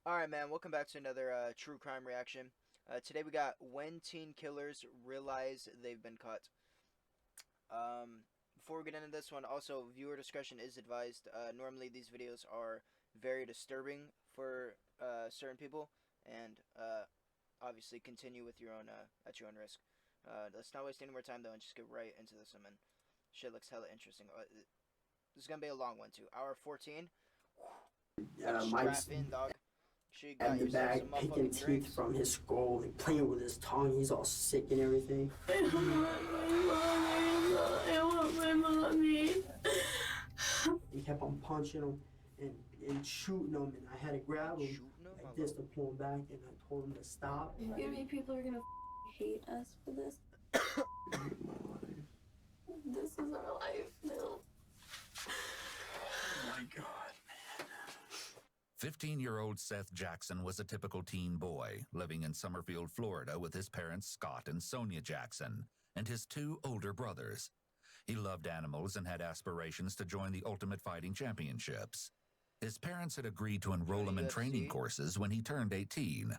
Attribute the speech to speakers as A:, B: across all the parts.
A: Alright, man, welcome back to another true crime reaction. Today we got when teen killers realize they've been caught. Before we get into this one, also, viewer discretion is advised. Normally these videos are very disturbing for certain people, and obviously continue with your own at your own risk. Let's not waste any more time, though, and just get right into this one, man. Shit looks hella interesting. This is gonna be a long one, too. Hour 14. Gotta strap
B: Mike's
A: in, dog. Sure you
B: in
A: got
B: the
A: yourself some
B: bag picking
A: motherfucking
B: teeth
A: drinks.
B: from his skull and playing with his tongue. He's all sick and everything.
C: I want my mommy.
B: He kept on punching him and shooting him, and I had to grab him like this to pull him back, and I told him to stop.
C: You mean people are gonna hate us for this? This is our life now.
B: Oh my God.
D: 15-year-old Seth Jackson was a typical teen boy living in Summerfield, Florida with his parents Scott and Sonia Jackson and his two older brothers. He loved animals and had aspirations to join the Ultimate Fighting Championships. His parents had agreed to enroll him in training courses when he turned 18.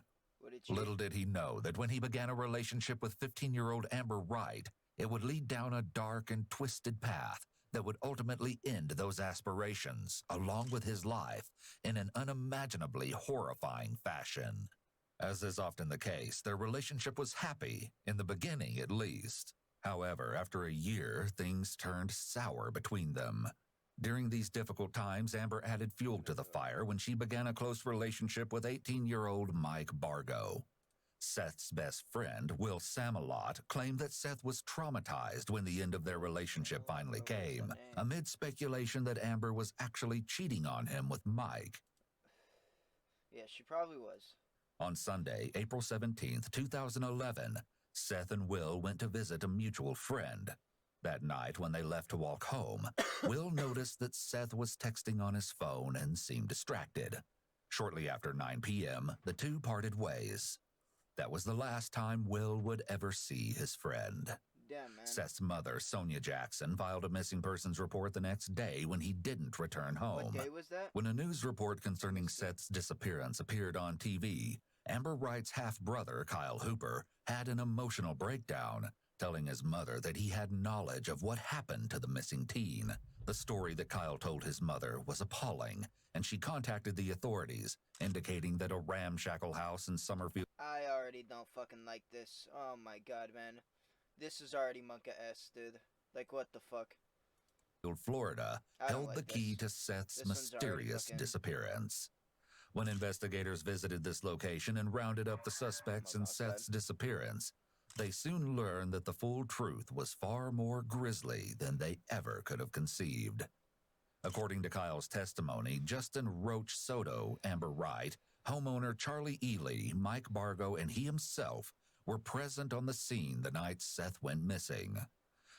D: Little did he know that when he began a relationship with 15-year-old Amber Wright, it would lead down a dark and twisted path that would ultimately end those aspirations, along with his life, in an unimaginably horrifying fashion. As is often the case, their relationship was happy, in the beginning at least. However, after a year, things turned sour between them. During these difficult times, Amber added fuel to the fire when she began a close relationship with 18-year-old Mike Bargo. Seth's best friend, Will Samalot, claimed that Seth was traumatized when the end of their relationship finally came, amid speculation that Amber was actually cheating on him with Mike.
A: Yeah, she probably was.
D: On Sunday, April 17th, 2011, Seth and Will went to visit a mutual friend. That night, when they left to walk home, Will noticed that Seth was texting on his phone and seemed distracted. Shortly after 9 p.m., the two parted ways. That was the last time Will would ever see his friend.
A: Damn, man.
D: Seth's mother, Sonia Jackson, filed a missing persons report the next day when he didn't return home.
A: What day was that?
D: When a news report concerning Seth's disappearance appeared on TV, Amber Wright's half-brother, Kyle Hooper, had an emotional breakdown, telling his mother that he had knowledge of what happened to the missing teen. The story that Kyle told his mother was appalling, and she contacted the authorities, indicating that a ramshackle house in Summerfield...
A: I already don't fucking like this. Oh my god, man. This is already Monka-esque, dude. Like, what the fuck?
D: Florida held the key to Seth's mysterious disappearance. When investigators visited this location and rounded up the suspects in Seth's disappearance, they soon learned that the full truth was far more grisly than they ever could have conceived. According to Kyle's testimony, Justin Roach Soto, Amber Wright, homeowner Charlie Ely, Mike Bargo, and he himself were present on the scene the night Seth went missing.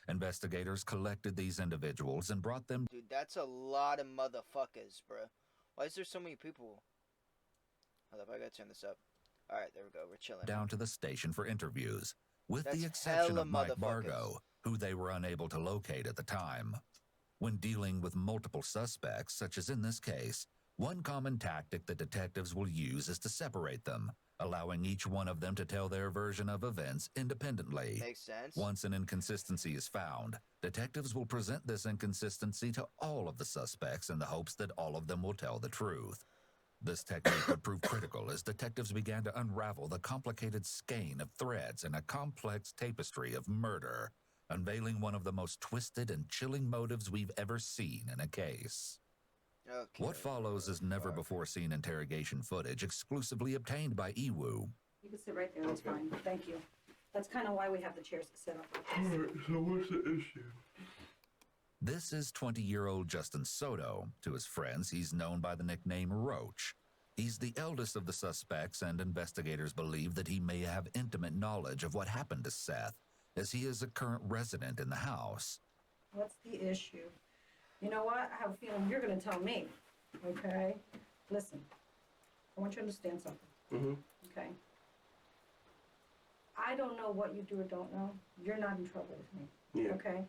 D: Investigators collected these individuals and brought them...
A: Dude, that's a lot of motherfuckers, bruh. Why is there so many people? Hold up, I gotta turn this up. Alright, there we go, we're chilling.
D: Down to the station for interviews, with the exception of Mike Bargo, who they were unable to locate at the time. When dealing with multiple suspects, such as in this case, one common tactic that detectives will use is to separate them, allowing each one of them to tell their version of events independently.
A: Makes sense.
D: Once an inconsistency is found, detectives will present this inconsistency to all of the suspects in the hopes that all of them will tell the truth. This technique would prove critical as detectives began to unravel the complicated skein of threads in a complex tapestry of murder, unveiling one of the most twisted and chilling motives we've ever seen in a case.
A: Okay.
D: What follows is never-before-seen interrogation footage exclusively obtained by EWU.
E: You can sit right there, that's fine. Thank you. That's kind of why we have the chairs to sit up.
B: Alright, so what's the issue?
D: This is 20-year-old Justin Soto. To his friends, he's known by the nickname Roach. He's the eldest of the suspects, and investigators believe that he may have intimate knowledge of what happened to Seth, as he is a current resident in the house.
E: What's the issue? You know what? I have a feeling you're going to tell me, okay? Listen, I want you to understand something, okay? I don't know what you do or don't know. You're not in trouble with me, okay?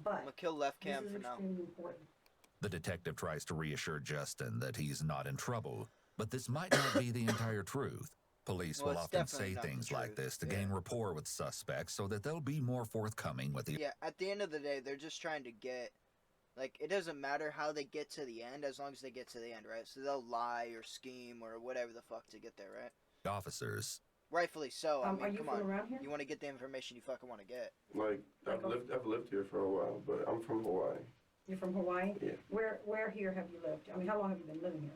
E: But
A: I'm gonna kill left cam
E: this
A: for
E: is
A: now.
E: extremely important.
D: The detective tries to reassure Justin that he's not in trouble, But this might not be the entire truth. Police
A: Well,
D: will
A: it's
D: often
A: definitely
D: say
A: not the
D: things like
A: truth,
D: this to
A: yeah.
D: gain rapport with suspects so that they'll be more forthcoming with the
A: Yeah, at the end of the day, they're just trying to get, like, it doesn't matter how they get to the end as long as they get to the end, right? So they'll lie or scheme or whatever the fuck to get there, right?
D: officers.
A: Rightfully so. I
E: Are
A: mean,
E: you
A: come
E: from
A: on.
E: around here?
A: You want to get the information you fucking want to get.
F: Like,
E: Like
F: I've lived here for a while, but I'm from Hawaii.
E: You're from Hawaii?
F: Yeah.
E: Where here have you lived? I mean, how long have you been living here?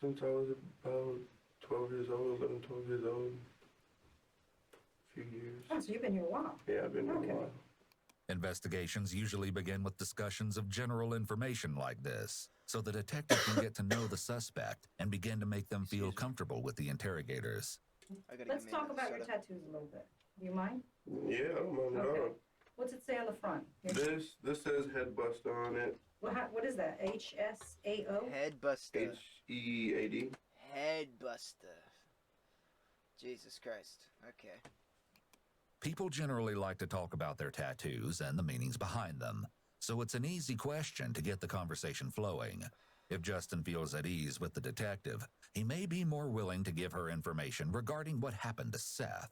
F: Since I was about 12 years old, 11, 12 years old. A few years.
E: Oh, so you've been here a while.
F: Yeah, I've been here
E: Okay.
F: a while.
D: Investigations usually begin with discussions of general information like this, so the detective can get to know the suspect and begin to make them feel comfortable with the interrogators.
A: I gotta
E: Let's
A: give me
E: talk
A: a
E: about your
A: soda.
E: tattoos a little bit. Do you mind?
F: Yeah, I don't mind at
E: Okay.
F: all.
E: What's it say on the front? Here.
F: This says head buster on it.
E: What is that? HSAO?
A: Head buster.
F: HEAD.
A: Head buster. Jesus Christ. Okay.
D: People generally like to talk about their tattoos and the meanings behind them, so it's an easy question to get the conversation flowing. If Justin feels at ease with the detective, he may be more willing to give her information regarding what happened to Seth.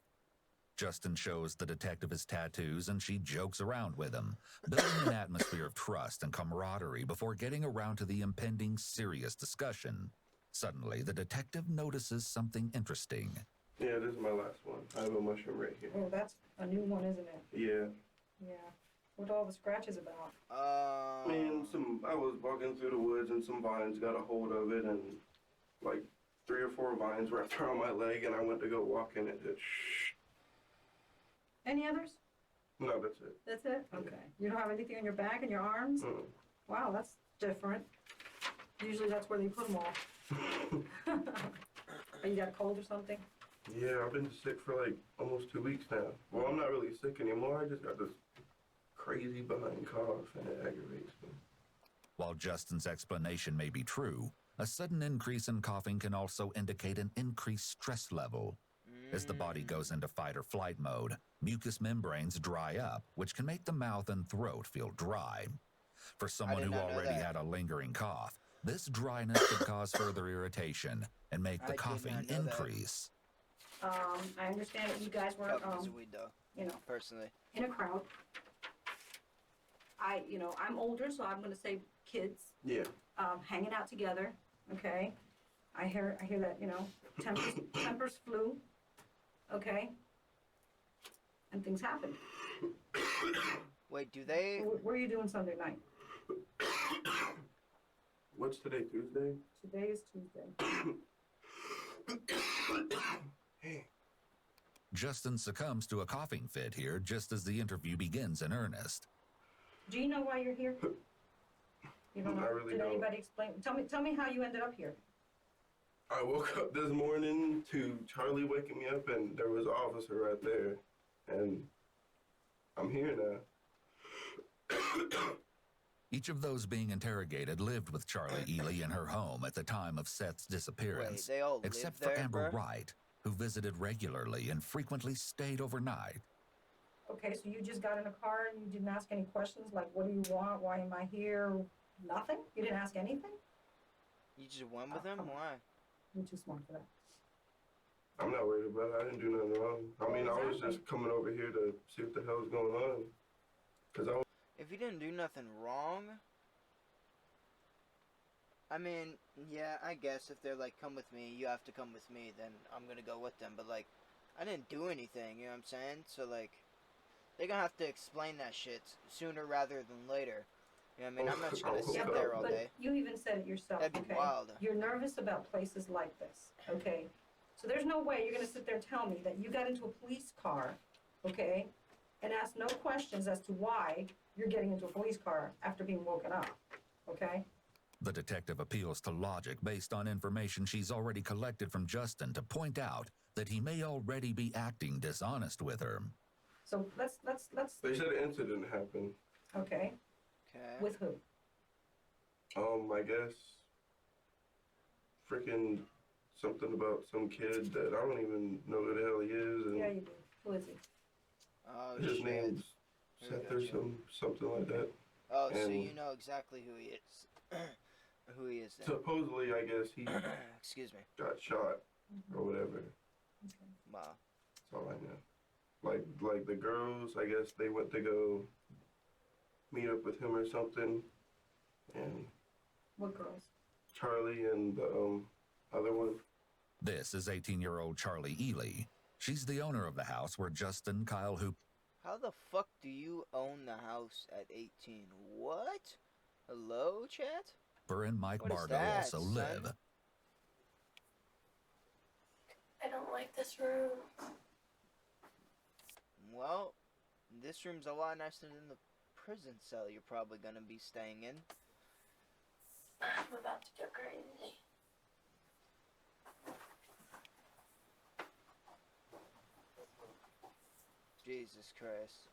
D: Justin shows the detective his tattoos and she jokes around with him, building an atmosphere of trust and camaraderie before getting around to the impending serious discussion. Suddenly, the detective notices something interesting.
F: Yeah, this is my last one. I have a mushroom right here.
E: Oh, that's a new one, isn't it?
F: Yeah.
E: Yeah. What all the scratches about?
F: Man, I was walking through the woods and some vines got a hold of it, and like 3 or 4 vines wrapped around my leg, and I went to go walk in it.
E: Any others?
F: No, that's it.
E: That's it? Okay. You don't have anything on your back and your arms?
F: Mm.
E: Wow, that's different. Usually that's where they put them all. Oh, you got a cold or something?
F: Yeah, I've been sick for like almost 2 weeks now. Well, I'm not really sick anymore. I just got this crazy behind cough, and it aggravates me.
D: While Justin's explanation may be true, a sudden increase in coughing can also indicate an increased stress level. As the body goes into fight or flight mode, mucous membranes dry up, which can make the mouth and throat feel dry. For someone
A: did
D: who
A: not know
D: already
A: that.
D: had a lingering cough, this dryness could cause further irritation and make
A: I
D: the
A: did
D: coughing
A: not know that.
D: increase.
E: I understand that you guys were,
A: Couple pieces of weed though,
E: you know,
A: personally.
E: in a crowd. I'm older, so I'm gonna say kids,
F: Yeah.
E: hanging out together, okay? I hear that, tempers flew, okay? And things happen.
A: Wait, do they?
E: What are you doing Sunday night?
F: What's today, Tuesday?
E: Today is Tuesday.
D: Justin succumbs to a coughing fit here just as the interview begins in earnest.
E: Do you know why you're here? You don't know?
F: I really
E: Did
F: don't.
E: anybody explain? Tell me how you ended up here.
F: I woke up this morning to Charlie waking me up, and there was an officer right there, and I'm here now.
D: Each of those being interrogated lived with Charlie Ely in her home at the time of Seth's
A: Wait,
D: disappearance,
A: they all
D: except
A: live
D: for
A: there,
D: Amber
A: bro?
D: Wright, who visited regularly and frequently stayed overnight.
E: Okay, so you just got in a car and you didn't ask any questions like, what do you want? Why am I here? Nothing? You didn't ask anything?
A: You just went with them? Why?
E: You're too smart for that.
F: I'm not worried about it. I didn't do nothing wrong. I mean, I was
E: Exactly.
F: just coming over here to see what the hell's going on. Because I was
A: If you didn't do nothing wrong, I mean, yeah, I guess if they're like, come with me, you have to come with me, then I'm gonna go with them. But like, I didn't do anything, you know what I'm saying? So like, they're gonna have to explain that shit sooner rather than later. You know what I mean? I'm not just gonna
F: Yeah,
A: sit
F: but-
A: there all
E: but
A: day.
E: you even said it yourself,
A: That'd be
E: okay?
A: wild.
E: You're nervous about places like this, okay? So there's no way you're gonna sit there and tell me that you got into a police car, okay? And ask no questions as to why you're getting into a police car after being woken up, okay?
D: The detective appeals to logic based on information she's already collected from Justin to point out that he may already be acting dishonest with her.
E: So let's,
F: They said an incident happened.
E: okay,
A: Okay.
E: with who?
F: I guess freaking something about some kid that I don't even know who the hell he is, and
E: Yeah, you do. Who is he?
A: Oh
F: his
A: shit.
F: name's
A: I
F: Seth or
A: gotcha.
F: something like that.
A: Oh, so
F: and-
A: you know exactly who he is. Who he is then?
F: Supposedly, I guess he
A: Excuse me.
F: got shot or whatever.
A: Wow.
F: That's all I know. Like the girls, I guess they went to go meet up with him or something, and
E: What girls?
F: Charlie and the other one.
D: This is 18-year-old Charlie Ely. She's the owner of the house where Justin Kyle Hooper
A: How the fuck do you own the house at 18? What? Hello, chat?
D: and Mike
A: What is
D: Bargo
A: that,
D: also
A: son?
D: live.
C: I don't like this room.
A: Well, this room's a lot nicer than the prison cell you're probably gonna be staying in.
C: I'm about to go crazy.
A: Jesus Christ.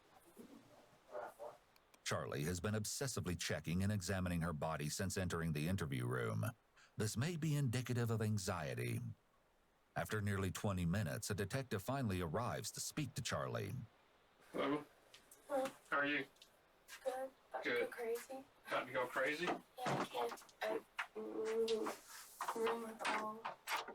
D: Charlie has been obsessively checking and examining her body since entering the interview room. This may be indicative of anxiety. After nearly 20 minutes, a detective finally arrives to speak to Charlie.
G: Hello.
C: Well,
G: How are you?
C: good. About to go
G: Good.
C: crazy.
G: About to go crazy?
C: Yeah, I can't. Room with all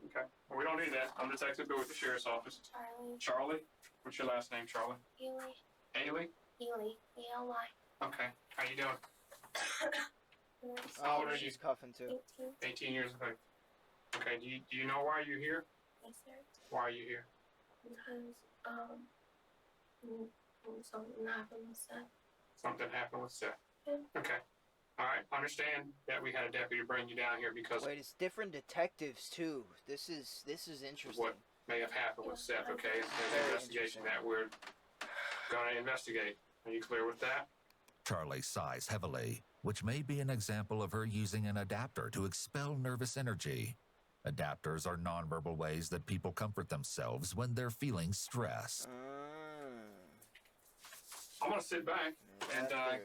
G: Okay. Well, we don't need that. I'm Detective Bill with the Sheriff's Office.
C: Charlie,
G: Charlie? What's your last name, Charlie?
C: Healy,
G: Ailey?
C: E-L-Y.
G: Okay. How you doing? How
A: Oh,
G: old are you?
A: she's coughing too.
C: 18.
G: 18 years of age. Okay. Do you know why you're here?
C: Yes, sir.
G: Why are you here?
C: Because, something happened with Seth.
G: Something happened with Seth.
C: Yeah.
G: Okay. All right. Understand that we had a deputy bring you down here because
A: Wait, it's different detectives too. This is interesting.
G: what may have happened with Seth. Okay. There's
A: Very
G: an investigation
A: interesting.
G: that we're gonna investigate. Are you clear with that?
D: Charlie sighs heavily, which may be an example of her using an adapter to expel nervous energy. Adapters are nonverbal ways that people comfort themselves when they're feeling stress.
G: I'm gonna sit back and
A: Adapter.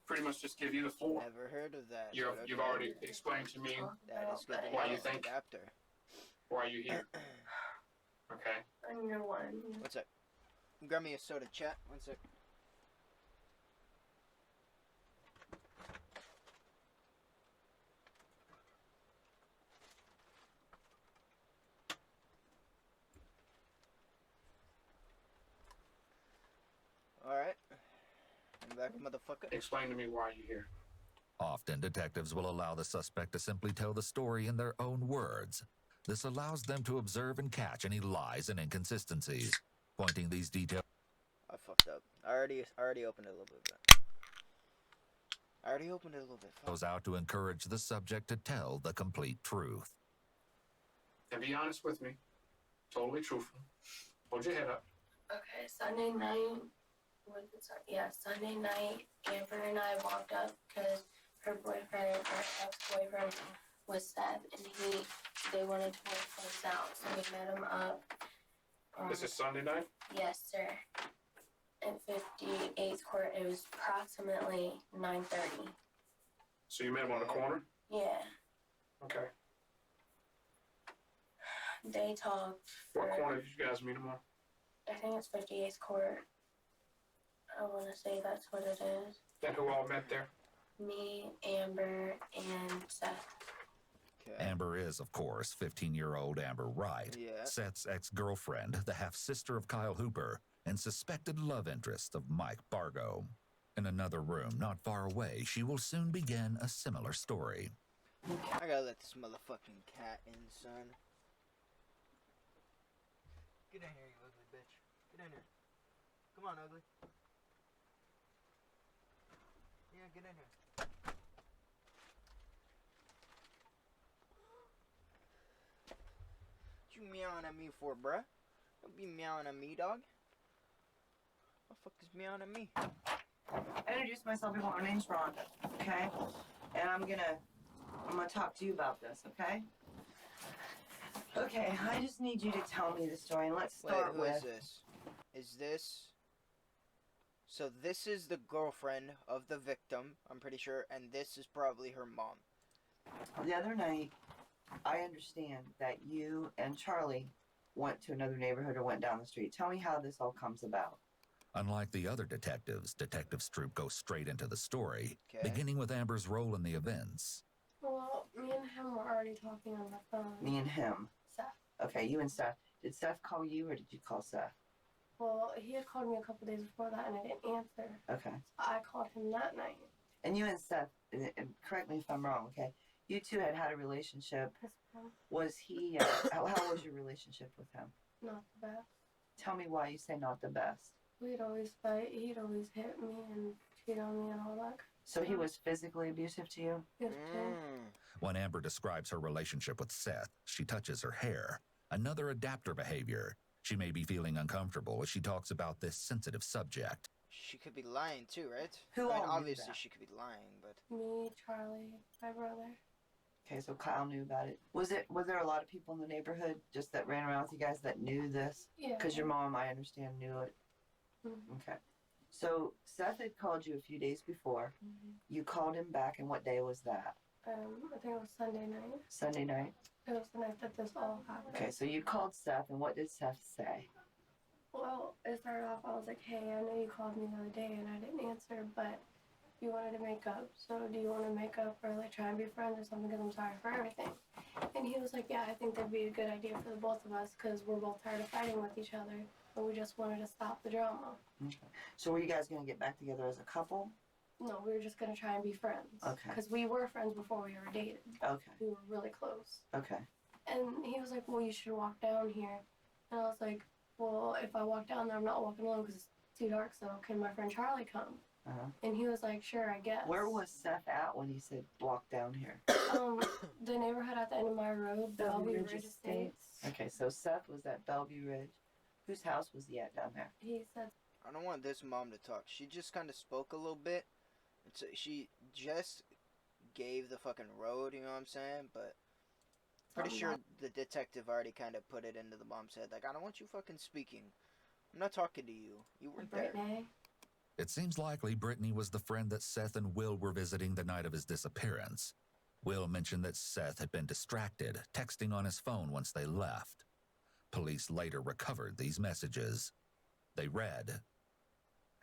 G: pretty much just give you the floor.
A: Never heard of that.
G: You've
A: but
G: you've
A: okay.
G: already explained to me
A: That is good. to
G: Why
A: know.
G: you think-
A: Adapter.
G: why you're here. Okay.
C: I know one.
A: What's up? Grab me a soda, chat. One sec. Alright. I'm back, motherfucker.
G: Explain to me why you're here.
D: Often, detectives will allow the suspect to simply tell the story in their own words. This allows them to observe and catch any lies and inconsistencies, pointing these details
A: I fucked up. I already opened it a little bit. I already opened it a little bit. Fuck.
D: out to encourage the subject to tell the complete truth.
G: And be honest with me. Totally truthful. Hold your head up.
C: Okay, Sunday night. Sunday night, Amber and I walked up because her boyfriend, her ex-boyfriend, was Seth, and they wanted to work things out, so we met him up.
G: This is Sunday night?
C: Yes, sir. At 58th Court, it was approximately 9:30.
G: So you met him on the corner?
C: Yeah,
G: Okay.
C: they talked.
G: What
C: for-
G: corner did you guys meet him on?
C: I think it's 58th Court. I want to say that's what it is.
G: And who all met there?
C: Me, Amber, and Seth.
A: Okay.
D: Amber is, of course, 15-year-old Amber Wright,
A: Yeah.
D: Seth's ex-girlfriend, the half-sister of Kyle Hooper, and suspected love interest of Mike Bargo. In another room not far away, she will soon begin a similar story.
A: I gotta let this motherfucking cat in, son. Get in here, you ugly bitch. Get in here. Come on, ugly. Yeah, get in here. What you meowing at me for, bruh? Don't be meowing at me, dog. What the fuck is meowing at me?
H: I introduced myself before. My name's Rhonda, okay? And I'm gonna talk to you about this, okay? Okay, I just need you to tell me the story, and let's
A: Wait,
H: start
A: who
H: with.
A: is this? Is this... So this is the girlfriend of the victim, I'm pretty sure, and this is probably her mom.
H: The other night, I understand that you and Charlie went to another neighborhood or went down the street. Tell me how this all comes about.
D: Unlike the other detectives, Detective Stroop goes straight into the story,
A: Okay.
D: beginning with Amber's role in the events.
C: Well, were already talking on the phone.
H: Me and him.
C: Seth.
H: Okay, you and Seth. Did Seth call you or did you call Seth?
C: Well, he had called me a couple days before that, and I didn't answer.
H: Okay.
C: So I called him that night.
H: And you and Seth, and correct me if I'm wrong, okay? You two had a relationship. Was he, how was your relationship with him?
C: Not the best.
H: Tell me why you say not the best.
C: We'd always fight. He'd always hit me and cheat on me and all that.
H: So he was physically abusive to you?
C: Yes, too.
D: When Amber describes her relationship with Seth, she touches her hair, another adapter behavior. She may be feeling uncomfortable as she talks about this sensitive subject.
A: She could be lying too, right?
H: Who
A: I mean,
H: all knew
A: obviously
H: that?
A: she could be lying, but
C: Me, Charlie, my brother.
H: Okay, so Kyle knew about it. Was there a lot of people in the neighborhood just that ran around with you guys that knew this?
C: Yeah.
H: Because your mom, I understand, knew it.
C: Mhm.
H: Okay. So Seth had called you a few days before.
C: Mhm.
H: You called him back, and what day was that?
C: I think it was Sunday night.
H: Sunday night?
C: It was the night that this all happened.
H: Okay, so you called Seth, and what did Seth say?
C: Well, it started off, I was like, hey, I know you called me the other day and I didn't answer, but you wanted to make up. So do you want to make up or like try and be friends or something? Because I'm sorry for everything. And he was like, yeah, I think that'd be a good idea for the both of us because we're both tired of fighting with each other. And we just wanted to stop the drama.
H: Okay. So were you guys going to get back together as a couple?
C: No, we were just going to try and be friends.
H: Okay.
C: Because we were friends before we ever dated.
H: Okay.
C: We were really close.
H: Okay.
C: And he was like, well, you should walk down here. And I was like, well, if I walk down there, I'm not walking alone because it's too dark, so can my friend Charlie come?
H: Uh-huh.
C: And he was like, sure, I guess.
H: Where was Seth at when he said walk down here?
C: The neighborhood at the end of my road, Bellevue Ridge Estates.
H: Okay, so Seth was at Bellevue Ridge. Whose house was he at down there?
C: He said,
A: I don't want this mom to talk. She just kind of spoke a little bit. She just gave the fucking road, you know what I'm saying? But pretty sure the detective already kind of put it into the mom's head. Like, I don't want you fucking speaking. I'm not talking to you. You weren't there.
C: Brittany.
D: It seems likely Brittany was the friend that Seth and Will were visiting the night of his disappearance. Will mentioned that Seth had been distracted, texting on his phone once they left. Police later recovered these messages. They read,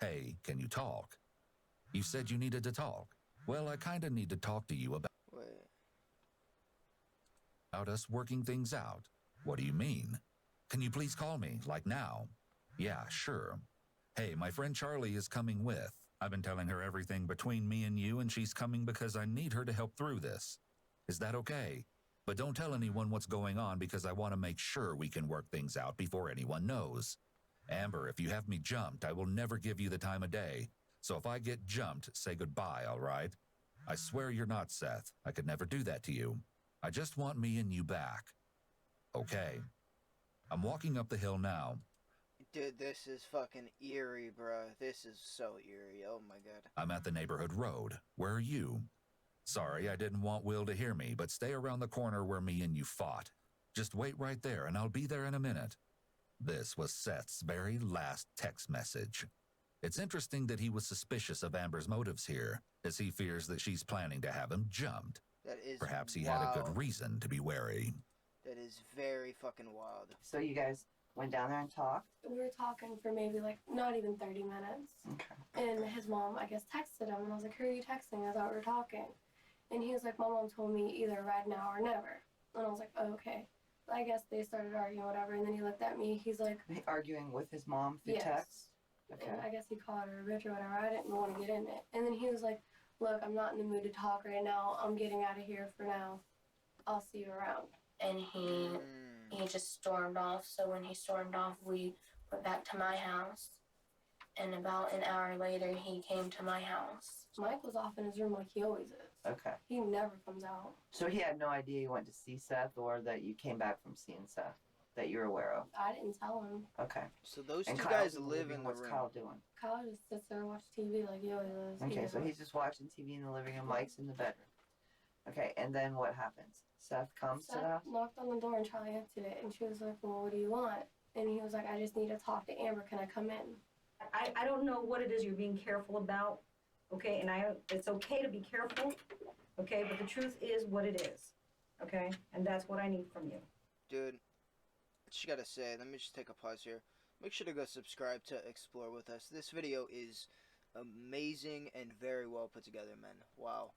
D: "Hey, can you talk? You said you needed to talk. Well, I kinda need to talk to you about
A: Wait.
D: us working things out. What do you mean? Can you please call me, like now? Yeah, sure. Hey, my friend Charlie is coming with. I've been telling her everything between me and you, and she's coming because I need her to help through this. Is that okay? But don't tell anyone what's going on because I want to make sure we can work things out before anyone knows. Amber, if you have me jumped, I will never give you the time of day. So if I get jumped, say goodbye, all right? I swear you're not Seth. I could never do that to you. I just want me and you back. Okay. I'm walking up the hill now.
A: Dude, this is fucking eerie, bruh. This is so eerie. Oh my god.
D: I'm at the neighborhood road. Where are you? Sorry, I didn't want Will to hear me, but stay around the corner where me and you fought. Just wait right there, and I'll be there in a minute. This was Seth's very last text message. It's interesting that he was suspicious of Amber's motives here, as he fears that she's planning to have him jumped.
A: That is
D: Perhaps he
A: wild.
D: had a good reason to be wary.
A: That is very fucking wild.
H: So you guys went down there and talked?
C: We were talking for maybe like not even 30 minutes.
H: Okay.
C: And his mom, I guess, texted him. And I was like, who are you texting? I thought we were talking. And he was like, my mom told me either right now or never. And I was like, oh, okay. I guess they started arguing, whatever. And then he looked at me. He's like,
H: Arguing with his mom through
C: yes.
H: text? Okay.
C: And I guess he called her a bitch or whatever. I didn't want to get in it. And then he was like, look, I'm not in the mood to talk right now. I'm getting out of here for now. I'll see you around. And he just stormed off. So when he stormed off, we went back to my house. And about an hour later, he came to my house. Mike was off in his room like he always is.
H: Okay.
C: He never comes out.
H: So he had no idea you went to see Seth or that you came back from seeing Seth that you're aware of?
C: I didn't tell him.
H: Okay.
A: So those
H: And
A: two
H: Kyle's
A: guys
H: in the
A: live
H: living
A: in the
H: What's
A: room.
H: Kyle doing?
C: Kyle just sits there and watches TV like he always does.
H: Okay, so he's just watching TV in the living room. Mike's in the bedroom. Okay, and then what happens? Seth comes to the house?
C: Seth knocked on the door and Charlie answered it. And she was like, well, what do you want? And he was like, I just need to talk to Amber. Can I come in?
E: I don't know what it is you're being careful about, okay? And it's okay to be careful, okay? But the truth is what it is, okay? And that's what I need from you.
A: Dude, I just gotta say, let me just take a pause here. Make sure to go subscribe to Explore with us. This video is amazing and very well put together, man. Wow.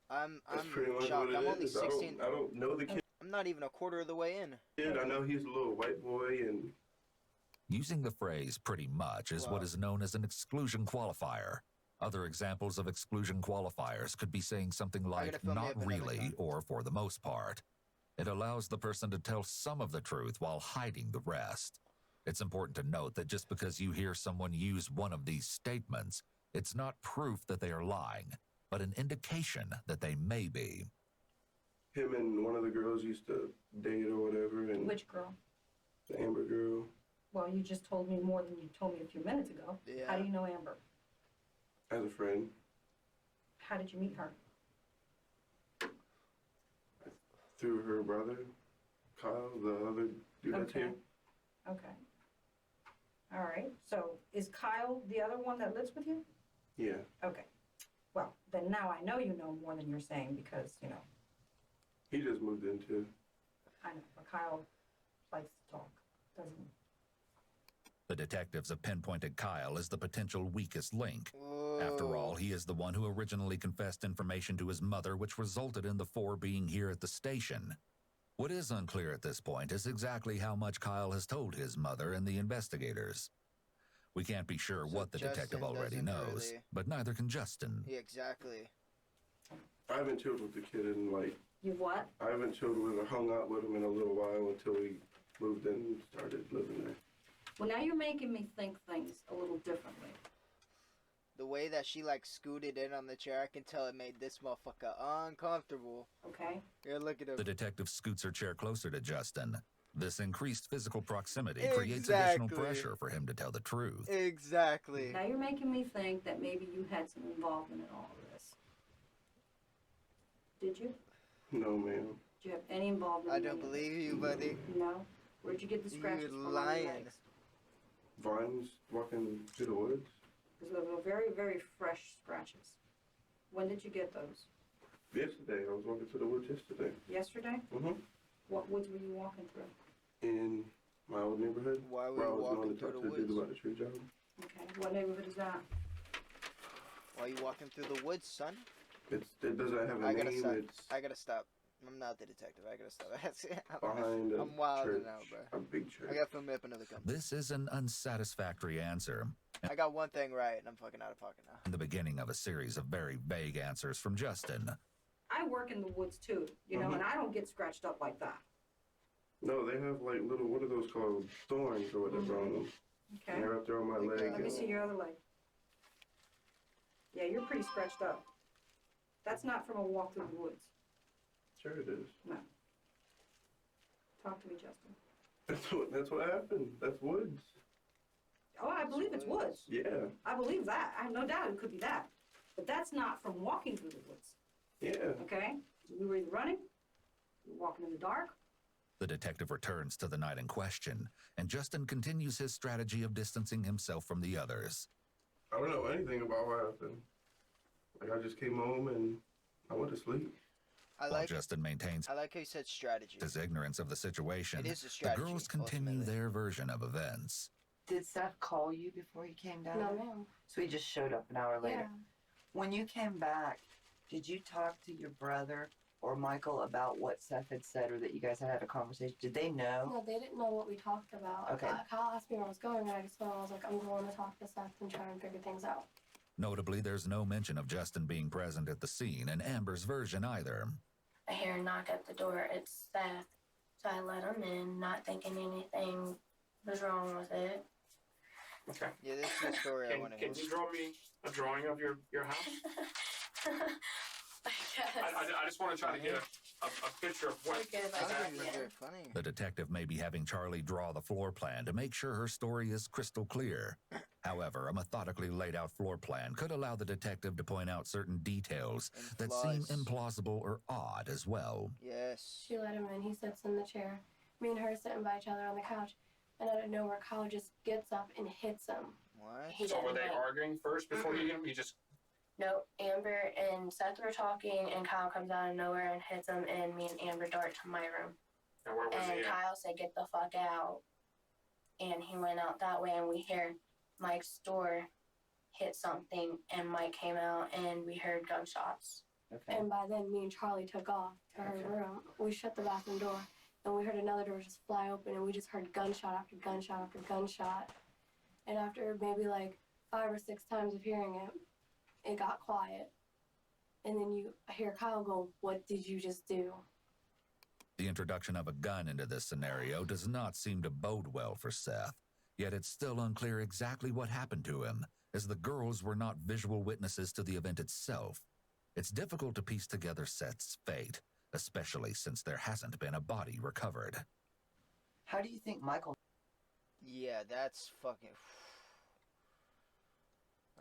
F: That's
A: I'm
F: pretty much
A: shocked.
F: what it
A: I'm only
F: is.
A: 16.
F: I don't know the
A: I'm not even a quarter of the way in.
F: kid. I know he's a little white boy, and
D: Using the phrase pretty much is what
A: Wow.
D: is known as an exclusion qualifier. Other examples of exclusion qualifiers could be saying something
A: gotta
D: like
A: fill me
D: not
A: up another
D: really
A: cup.
D: or for the most part. It allows the person to tell some of the truth while hiding the rest. It's important to note that just because you hear someone use one of these statements, it's not proof that they are lying, but an indication that they may be.
F: him and one of the girls used to date or whatever, and
E: Which girl?
F: the Amber girl.
E: Well, you just told me more than you told me a few minutes ago.
A: Yeah.
E: How do you know Amber?
F: As a friend,
E: How did you meet her?
F: through her brother, Kyle, the other dude that's
E: Okay.
F: here.
E: Okay. All right. So is Kyle the other one that lives with you?
F: Yeah.
E: Okay. Well, then now I know you know more than you're saying because, you know,
F: He just moved in too.
E: I know, but Kyle likes to talk, doesn't he?
D: The detectives have pinpointed Kyle as the potential weakest link.
A: Whoa.
D: After all, he is the one who originally confessed information to his mother, which resulted in the four being here at the station. What is unclear at this point is exactly how much Kyle has told his mother and the investigators. We can't be sure
A: So
D: what the detective
A: Justin
D: already
A: doesn't
D: knows,
A: really-
D: but neither can Justin.
A: Yeah, exactly.
F: I haven't chilled with the kid in
E: You what?
F: I haven't chilled with or hung out with him in a little while until we moved in and started living there.
E: Well, now you're making me think things a little differently.
A: The way that she like scooted in on the chair, I can tell it made this motherfucker uncomfortable.
E: Okay?
A: Yeah, look at him.
D: The detective scoots her chair closer to Justin. This increased physical proximity creates additional
A: Exactly.
D: pressure for him to tell the truth.
A: Exactly.
E: Now you're making me think that maybe you had some involvement in all of this. Did you?
F: No, ma'am.
E: Did you have any involvement?
A: I
E: in
A: don't
E: any of
A: believe
E: this?
A: you, buddy.
E: No. Where'd you get the
A: You
E: scratches from on your
A: lying.
E: legs?
F: Vines walking through the woods.
E: Because they were very, very fresh scratches. When did you get those?
F: Yesterday, I was walking through the woods yesterday.
E: Yesterday?
F: Mm-hmm.
E: What woods were you walking through?
F: In my old neighborhood.
A: Why were
F: where I
A: you
F: was
A: walking
F: going to
A: through
F: talk
A: the
F: to the dude
A: woods?
F: about the tree job.
E: Okay. What neighborhood is that?
A: Why you walking through the woods, son?
F: It doesn't have a
A: I gotta
F: name.
A: stop.
F: It's
A: I gotta stop. I'm not the detective. I gotta stop.
F: behind a
A: I'm wilding
F: church,
A: out, bro.
F: a big church.
A: I gotta fill me up another cup.
D: This is an unsatisfactory answer,
A: I got one thing right, and I'm fucking out of pocket now.
D: and the beginning of a series of very vague answers from Justin.
E: I work in the woods too, you know, and I don't get scratched up like that.
F: No, they have like little, what are those called? Thorns or whatever on them.
E: Okay.
F: And they're up there on my
A: Like,
F: leg.
E: Let me
F: and-
E: see your other leg. Yeah, you're pretty scratched up. That's not from a walk through the woods.
F: Sure it is.
E: Talk to me, Justin.
F: That's what happened. That's woods.
E: Oh, I believe it's woods.
F: Yeah,
E: I believe that. I have no doubt it could be that. But that's not from walking through the woods,
F: yeah.
E: okay? We were either running, we were walking in the dark.
D: The detective returns to the night in question, and Justin continues his strategy of distancing himself from the others.
F: I don't know anything about what happened. Like I just came home and I went to sleep.
A: I
D: While
A: like.
D: Justin maintains
A: I like how you said strategy.
D: his ignorance of the situation,
A: It is a
D: the
A: strategy.
D: girls continue
A: ultimately.
D: their version of events.
H: Did Seth call you before he came down?
C: No, ma'am.
H: So he just showed up an hour later.
C: Yeah.
H: When you came back, did you talk to your brother or Michael about what Seth had said or that you guys had a conversation? Did they know?
C: No, they didn't know what we talked about.
H: Okay.
C: Kyle asked me where I was going, and I just went, I was like, I'm going to talk to Seth and try and figure things out.
D: Notably, there's no mention of Justin being present at the scene in Amber's version either.
C: I hear a knock at the door. It's Seth. So I let him in, not thinking anything was wrong with it.
G: Okay.
A: Yeah, this is the story I want to hear.
G: Can you draw me a drawing of your house?
C: I guess.
G: I just want to try to get a picture of what
C: Okay, if I
A: I don't
C: can,
A: think this is
C: yeah.
A: very funny.
D: The detective may be having Charlie draw the floor plan to make sure her story is crystal clear. However, a methodically laid out floor plan could allow the detective to point out certain details
A: And
D: that seem
A: flaws.
D: implausible or odd as well.
A: Yes.
C: She let him in. He sits in the chair. Me and her sitting by each other on the couch. And out of nowhere, Kyle just gets up and hits him.
A: What?
C: He
G: So were
C: didn't
G: they
C: like-
G: arguing first before you hit him? You just
C: No, Amber and Seth were talking, and Kyle comes out of nowhere and hits him, and me and Amber dart to my room.
G: and where was
C: And
G: he?
C: Kyle said, "Get the fuck out." And he went out that way, and we hear Mike's door hit something, and Mike came out, and we heard gunshots.
H: Okay.
C: And by then, me and Charlie took off to her
H: Okay.
C: room. We shut the bathroom door, and we heard another door just fly open, and we just heard gunshot after gunshot after gunshot. And after maybe like 5 or 6 times of hearing it, it got quiet. And then you hear Kyle go, "What did you just do?"
D: The introduction of a gun into this scenario does not seem to bode well for Seth, yet it's still unclear exactly what happened to him, as the girls were not visual witnesses to the event itself. It's difficult to piece together Seth's fate, especially since there hasn't been a body recovered.
H: How do you think Michael?
A: Yeah, that's fucking.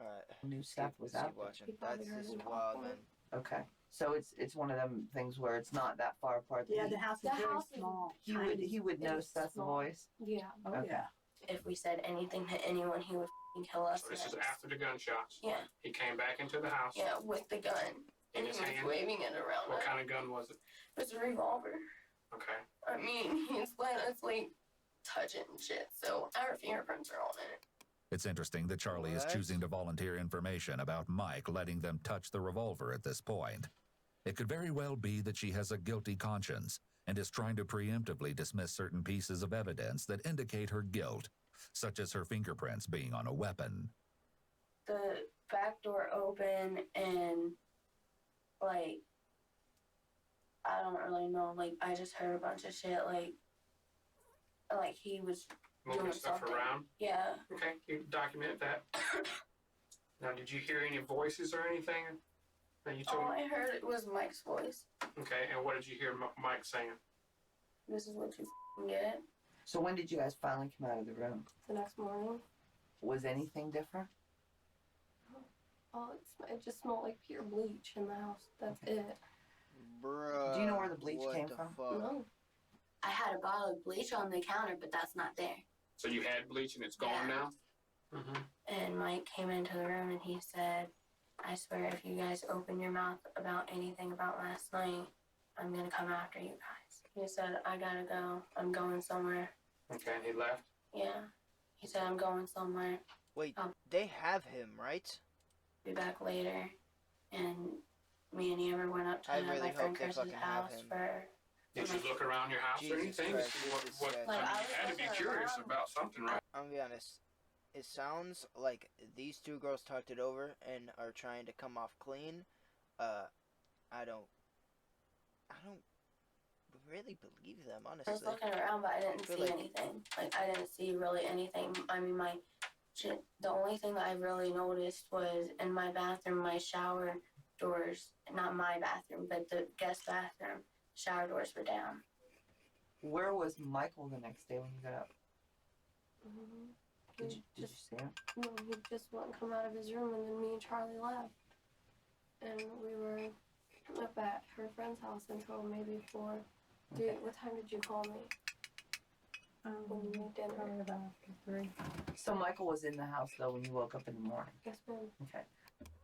A: Alright.
H: Knew Seth was
A: keep
H: out there.
A: watching.
C: He probably
A: That's
C: heard
A: just
C: him
A: wild,
C: talk.
A: man.
H: Okay, so it's one of them things where it's not that far apart. That
B: Yeah,
H: he,
B: the house is
C: The
B: very
C: house is
B: small.
H: he would know
C: It's
H: Seth's
C: small.
H: voice.
C: Yeah.
B: Oh,
H: Okay.
B: yeah.
C: If we said anything to anyone, he would f***ing kill us.
G: So this is
C: next.
G: after the gunshots.
C: Yeah.
G: He came back into the house.
C: Yeah, with the gun.
G: In
C: And
G: his
C: he was
G: hand?
C: waving it around.
G: What
C: us.
G: kind of gun was it?
C: It was a revolver.
G: Okay.
C: I mean, he's let us like touch it and shit, so our fingerprints are on it.
D: It's interesting that Charlie is
A: What?
D: choosing to volunteer information about Mike letting them touch the revolver at this point. It could very well be that she has a guilty conscience and is trying to preemptively dismiss certain pieces of evidence that indicate her guilt, such as her fingerprints being on a weapon.
C: The back door open and like I don't really know. Like I just heard a bunch of shit. Like he was
G: Moving
C: doing
G: stuff
C: something.
G: around.
C: Yeah.
G: Okay, you document that. Now, did you hear any voices or anything? That you told
C: All
G: me?
C: I heard was Mike's voice.
G: Okay, and what did you hear Mike saying?
C: This is what you f***ing get.
H: So when did you guys finally come out of the room?
C: The next morning.
H: Was anything different?
C: Oh, it just smelled like pure bleach in the house. That's it.
A: Bruh.
H: Do you know where the bleach
A: what
H: came
A: the
H: from?
A: Fuck?
C: No. I had a bottle of bleach on the counter, but that's not there.
G: So you had bleach and it's gone
C: Yeah.
G: now? Mm-hmm.
C: And Mike came into the room and he said, "I swear if you guys open your mouth about anything about last night, I'm gonna come after you guys." He said, "I gotta go. I'm going somewhere."
G: Okay, and he left?
C: Yeah. He said, "I'm going somewhere.
A: Wait, they have him, right?
C: Be back later." And me and Amber went up to
A: I
C: my
A: really
C: friend
A: hope they
C: Chris's
A: fucking have
C: house
A: him.
C: for.
G: Did you look around your house or
A: Jesus
G: anything? to
A: Christ,
G: see what,
A: this
G: what,
A: guy.
G: I mean,
C: Like, I
G: you
C: was
G: had to be
C: looking
G: curious
C: around.
G: about something, right?
A: I'm gonna be honest. It sounds like these two girls talked it over and are trying to come off clean. I don't really believe them,
C: I was
A: honestly.
C: looking around, but I didn't
A: feel
C: see
A: like-
C: anything. Like, I didn't see really anything. I mean, the only thing that I really noticed was in my bathroom, my shower doors, not my bathroom, but the guest bathroom, shower doors were down.
H: Where was Michael the next day when you got up? Did you
C: Just,
H: see him?
C: no, he just wouldn't come out of his room, and then me and Charlie left. And we were up at her friend's house until maybe 4.
H: Okay.
C: What time did you call me? When you made dinner?
E: Probably about after 3.
H: So Michael was in the house though when you woke up in the morning.
C: Yes, ma'am.
H: Okay.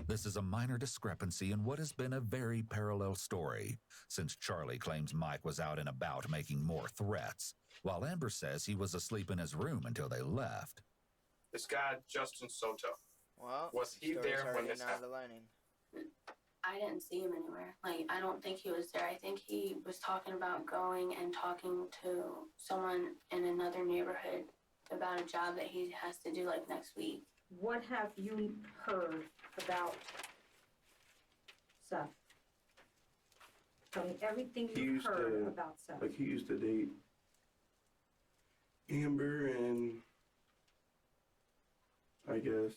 D: This is a minor discrepancy in what has been a very parallel story, since Charlie claims Mike was out and about making more threats, while Amber says he was asleep in his room until they left.
G: This guy, Justin Soto.
A: Well,
G: Was he
A: story's
G: there when
A: already
G: this
A: not
G: happened?
A: aligning.
C: I didn't see him anywhere. Like, I don't think he was there. I think he was talking about going and talking to someone in another neighborhood about a job that he has to do, like, next week.
E: What have you heard about Seth? Tell me everything
F: He
E: you've
F: used
E: heard
F: to-
E: about Seth.
F: Like he used to date Amber, and I guess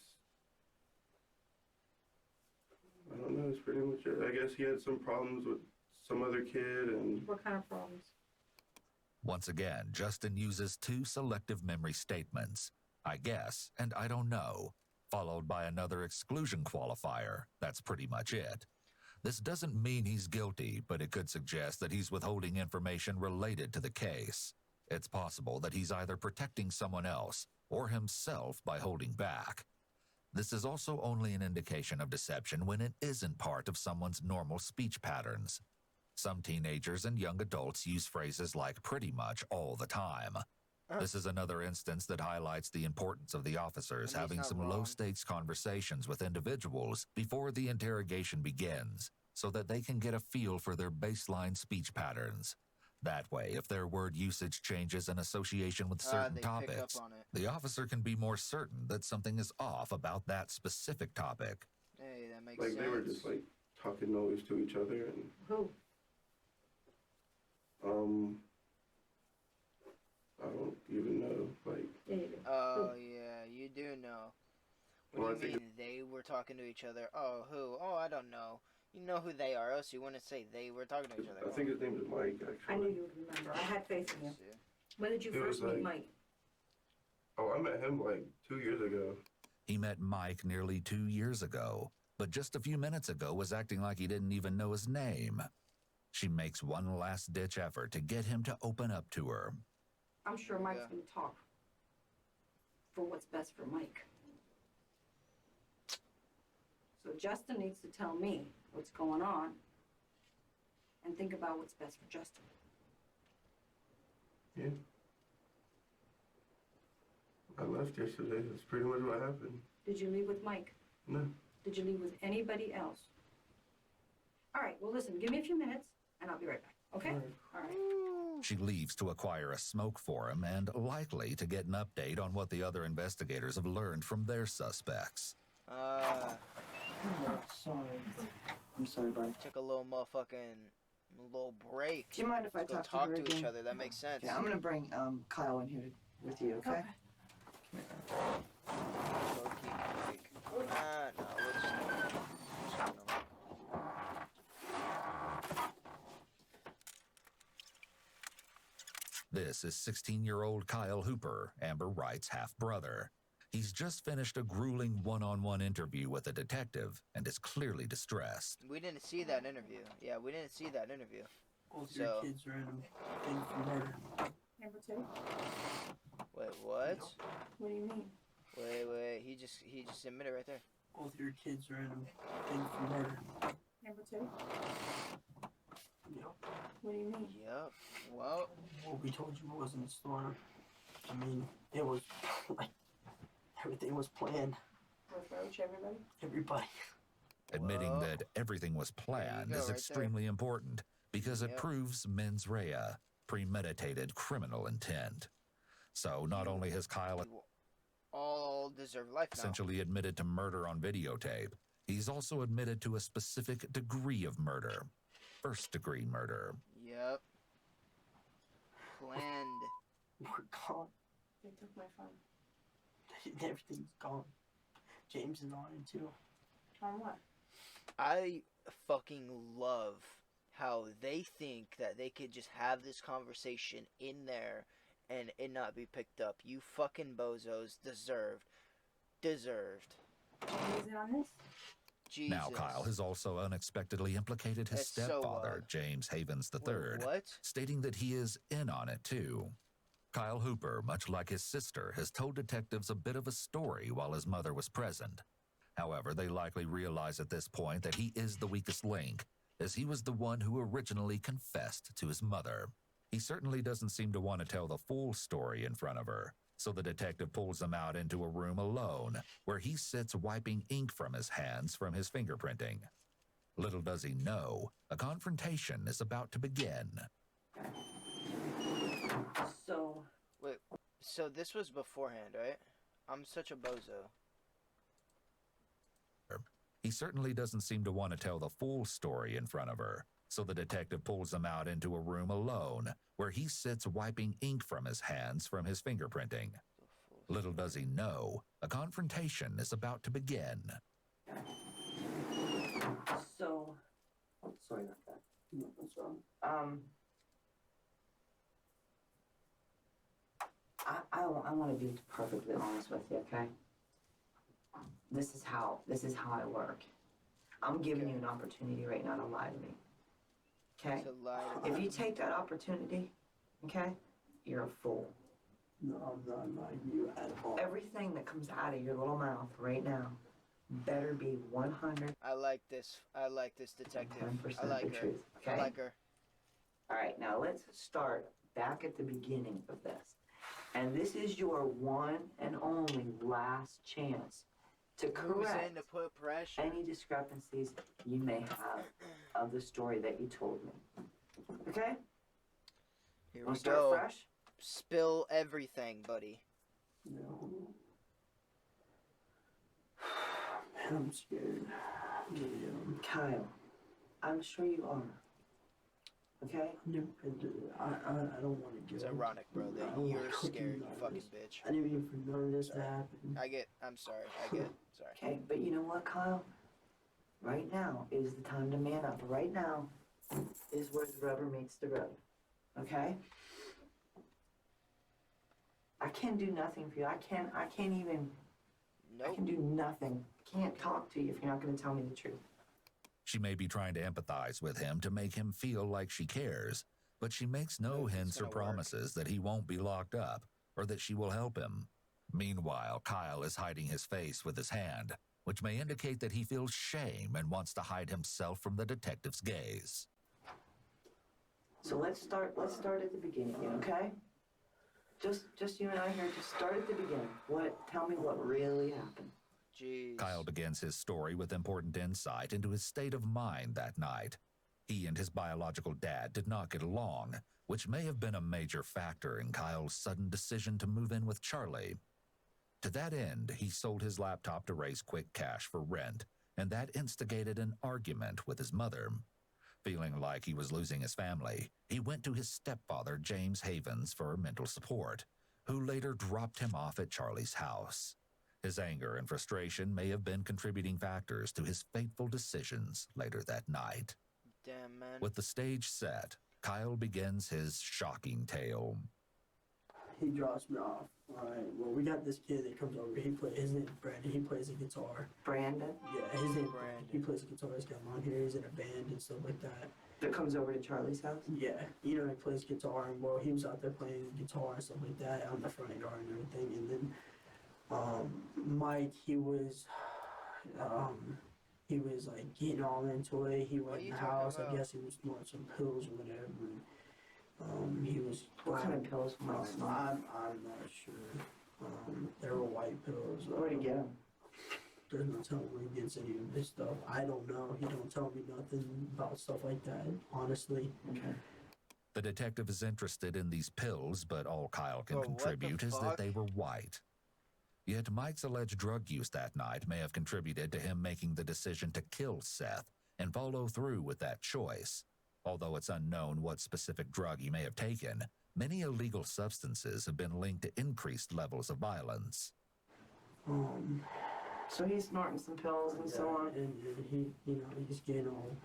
F: I don't know. It's pretty much it. I guess he had some problems with some other kid, and
E: What kind of problems?
D: Once again, Justin uses two selective memory statements, I guess and I don't know, followed by another exclusion qualifier. That's pretty much it. This doesn't mean he's guilty, but it could suggest that he's withholding information related to the case. It's possible that he's either protecting someone else or himself by holding back. This is also only an indication of deception when it isn't part of someone's normal speech patterns. Some teenagers and young adults use phrases like pretty much all the time. This is another instance that highlights the importance of the officers
A: And he's
D: having
A: not
D: some
A: wrong.
D: low-stakes conversations with individuals before the interrogation begins, so that they can get a feel for their baseline speech patterns. That way, if their word usage changes in association with certain
A: They pick up
D: topics,
A: on it.
D: the officer can be more certain that something is off about that specific topic.
A: Hey, that makes
F: Like
A: sense.
F: they were just like talking noise to each other, and
E: Who?
F: I don't even know. Like,
E: Yeah, you do.
A: Oh yeah, you do know. What
F: Well,
A: do
F: I
A: you
F: think
A: mean they were talking to each other? Oh, who? Oh, I don't know. You know who they are, else you wouldn't say they were talking to each other.
F: I think his name is Mike. Actually.
E: I knew you would remember. I had faith in you.
A: See?
E: When did you
F: It was
E: first meet
F: like-
E: Mike?
F: Oh, I met him like 2 years ago.
D: He met Mike nearly 2 years ago, but just a few minutes ago was acting like he didn't even know his name. She makes one last-ditch effort to get him to open up to her.
E: I'm sure
A: Yeah.
E: Mike's gonna talk for what's best for Mike. So Justin needs to tell me what's going on and think about what's best for Justin.
F: Yeah. I left yesterday. That's pretty much what happened.
E: Did you leave with Mike?
F: No.
E: Did you leave with anybody else? All right, well, listen, give me a few minutes and I'll be right back, okay? All right.
D: She leaves to acquire a smoke for him and likely to get an update on what the other investigators have learned from their suspects.
H: Sorry. I'm sorry, bud.
A: Took a little little break.
H: Do you mind if I
A: Let's go
H: talk to
A: talk
H: her
A: to
H: again?
A: each other. That makes sense.
H: Okay, I'm gonna bring Kyle in here with you, okay?
A: Low-key, like, no, we'll just
D: This is 16-year-old Kyle Hooper, Amber Wright's half-brother. He's just finished a grueling one-on-one interview with a detective and is clearly distressed.
A: We didn't see that interview. Yeah, we didn't see that interview.
B: Both
A: So-
B: your kids are in a thing for murder.
E: Number two?
A: Wait, what?
E: What do you mean?
A: Wait. He just admitted right there.
B: Both your kids are in a thing for murder.
E: Number two?
B: Yep.
E: What do you mean?
A: Yep. Well,
B: What we told you was in the store. I mean, it was like everything was planned.
E: With Roach, everybody?
B: Everybody.
D: Admitting
A: Well,
D: that everything was planned
A: go,
D: is
A: right there.
D: extremely important because it
A: Yep.
D: proves mens rea, premeditated criminal intent. So not only has Kyle
A: you all deserve life now.
D: essentially admitted to murder on videotape, he's also admitted to a specific degree of murder. First-degree murder.
A: Yep. Planned.
B: We're gone.
E: They took my phone.
B: Everything's gone. James is on it too.
E: On what?
A: I fucking love how they think that they could just have this conversation in there and it not be picked up. You fucking bozos deserved.
E: Is it on this?
A: Jesus.
D: Now Kyle has also unexpectedly implicated his
A: That's so
D: stepfather,
A: odd.
D: James Havens
A: Wait,
D: III,
A: what?
D: stating that he is in on it too. Kyle Hooper, much like his sister, has told detectives a bit of a story while his mother was present. However, they likely realize at this point that he is the weakest link, as he was the one who originally confessed to his mother. He certainly doesn't seem to want to tell the full story in front of her, so the detective pulls him out into a room alone, where he sits wiping ink from his hands from his fingerprinting. Little does he know, a confrontation is about to begin.
E: So,
A: So this was beforehand, right? I'm such a bozo.
D: He certainly doesn't seem to want to tell the full story in front of her, so the detective pulls him out into a room alone, where he sits wiping ink from his hands from his fingerprinting. Little does he know, a confrontation is about to begin.
H: So, sorry about that. No, what's wrong? I want to be perfectly honest with you, okay? This is how I work. I'm giving you an opportunity right now to lie to me. Okay?
A: To lie to
H: If
A: me.
H: you take that opportunity, okay, you're a fool.
B: No, I'm not lying to you at all.
H: Everything that comes out of your little mouth right now better be 100%
A: I like this detective. I
H: the
A: like her.
H: truth, okay?
A: I like her.
H: All right, now let's start back at the beginning of this. And this is your one and only last chance to
A: Who's in
H: correct
A: to put pressure?
H: any discrepancies you may have of the story that you told me. Okay?
A: Here
H: Wanna
A: we
H: start
A: go.
H: fresh?
A: Spill everything, buddy.
B: No. Man, I'm scared. Yeah.
H: Kyle, I'm sure you are. Okay?
B: I've never been to. I don't want to
A: It's
B: go.
A: ironic, bro,
B: I
A: that
B: don't
A: you're
B: wanna go
A: scared,
B: through
A: you
B: none of
A: fucking
B: this.
A: bitch.
B: I didn't even for none of this to
A: Sorry.
B: happen.
A: I'm sorry. Sorry.
H: Okay, but you know what, Kyle? Right now is the time to man up. Right now is where the rubber meets the road. Okay? I can't do nothing for you. I can't even, I
A: Nope.
H: can do nothing. Can't talk to you if you're not gonna tell me the truth.
D: She may be trying to empathize with him to make him feel like she cares, but she makes no
A: Nope, it's
D: hints or
A: gonna work.
D: promises that he won't be locked up or that she will help him. Meanwhile, Kyle is hiding his face with his hand, which may indicate that he feels shame and wants to hide himself from the detective's gaze.
H: So let's start at the beginning, okay? Just you and I here, just start at the beginning. Tell me what really happened.
A: Jeez.
D: Kyle begins his story with important insight into his state of mind that night. He and his biological dad did not get along, which may have been a major factor in Kyle's sudden decision to move in with Charlie. To that end, he sold his laptop to raise quick cash for rent, and that instigated an argument with his mother. Feeling like he was losing his family, he went to his stepfather, James Havens, for mental support, who later dropped him off at Charlie's house. His anger and frustration may have been contributing factors to his fateful decisions later that night.
A: Damn, man.
D: With the stage set, Kyle begins his shocking tale.
B: He drops me off. Alright, well, we got this kid that comes over. His name's Brandon. He plays the guitar.
H: Brandon,
B: Yeah, his name's Brandon.
A: Brandon.
B: He plays the guitar. He's got long hair. He's in a band and stuff like that.
H: that comes over to Charlie's house?
B: Yeah, he plays guitar, and well, he was out there playing guitar and stuff like that on the front yard and everything. And then Mike, he was like getting all into it. He
A: What
B: went
A: are
B: in
A: you
B: the
A: talking
B: house.
A: about?
B: I guess he was snorting some pills or whatever. And, he was.
H: What kind of pills
B: I'm
H: was Mike?
B: not sure. They were white pills.
H: Where'd he get them?
B: There's no telling where he gets any of this stuff. I don't know. He don't tell me nothing about stuff like that, honestly.
H: Okay.
D: The detective is interested in these pills, but all Kyle can
A: Bro, what the
D: contribute is that
A: fuck?
D: they were white. Yet Mike's alleged drug use that night may have contributed to him making the decision to kill Seth and follow through with that choice. Although it's unknown what specific drug he may have taken, many illegal substances have been linked to increased levels of violence.
H: So he's snorting some pills and so on.
B: And he, he's getting all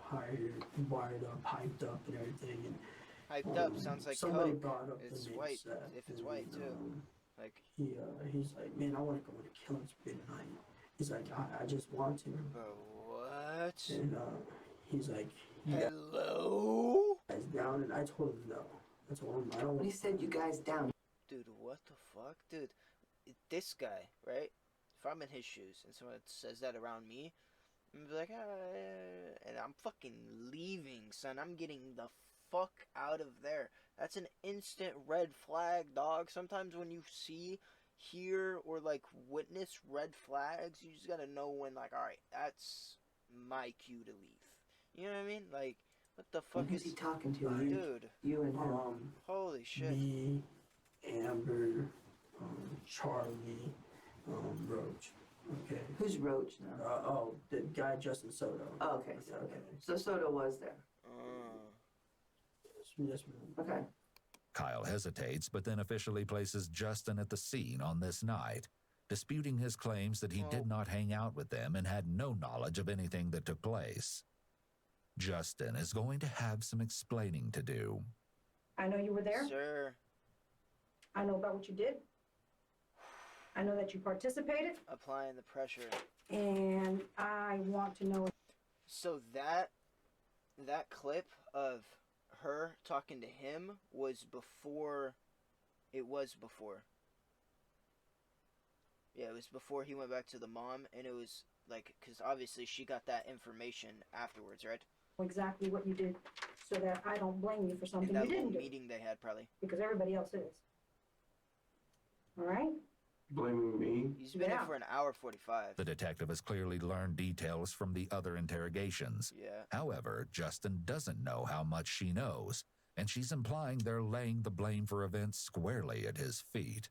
B: wired up, hyped up, and everything. And
A: Hyped up sounds like
B: somebody
A: coke.
B: brought up
A: It's
B: the name
A: white,
B: Seth,
A: if it's
B: and,
A: white, too. Like,
B: he's like, man, I want to go on a killing spree tonight. He's like, I just want to.
A: bro, what?
B: And he's like, yeah,
A: Hello?
B: guys down, and I told him no. I told him I don't.
H: When he said you guys down,
A: Dude, what the fuck? Dude, this guy, right? If I'm in his shoes and someone says that around me, I'm gonna be like, and I'm fucking leaving, son. I'm getting the fuck out of there. That's an instant red flag, dog. Sometimes when you see, hear, or like witness red flags, you just gotta know when, like, alright, that's my cue to leave. You know what I mean? Like, what the fuck
H: who's
A: is.
H: he talking to?
A: Dude,
H: You and him.
A: holy shit.
B: Me, Amber, Charlie, Roach. Okay.
H: Who's Roach now?
B: The guy Justin Soto.
H: Oh, okay, so okay. So Soto was there.
B: Yes, ma'am.
H: Okay.
D: Kyle hesitates, but then officially places Justin at the scene on this night, disputing his claims that he did not hang out with them and had no knowledge of anything that took place. Justin is going to have some explaining to do.
E: I know you were there.
A: Sir,
E: I know about what you did. I know that you participated,
A: applying the pressure.
E: and I want to know.
A: So that clip of her talking to him was before. It was before. Yeah, it was before he went back to the mom, and it was like, because obviously she got that information afterwards, right?
E: Exactly what you did, so that I don't blame you for
A: In
E: something
A: that
E: you
A: little
E: didn't do,
A: meeting they had, probably.
E: because everybody else is. All right?
F: Blaming me?
A: He's been
E: Yeah.
A: in for an hour 45.
D: The detective has clearly learned details from the other interrogations.
A: Yeah.
D: However, Justin doesn't know how much she knows, and she's implying they're laying the blame for events squarely at his feet.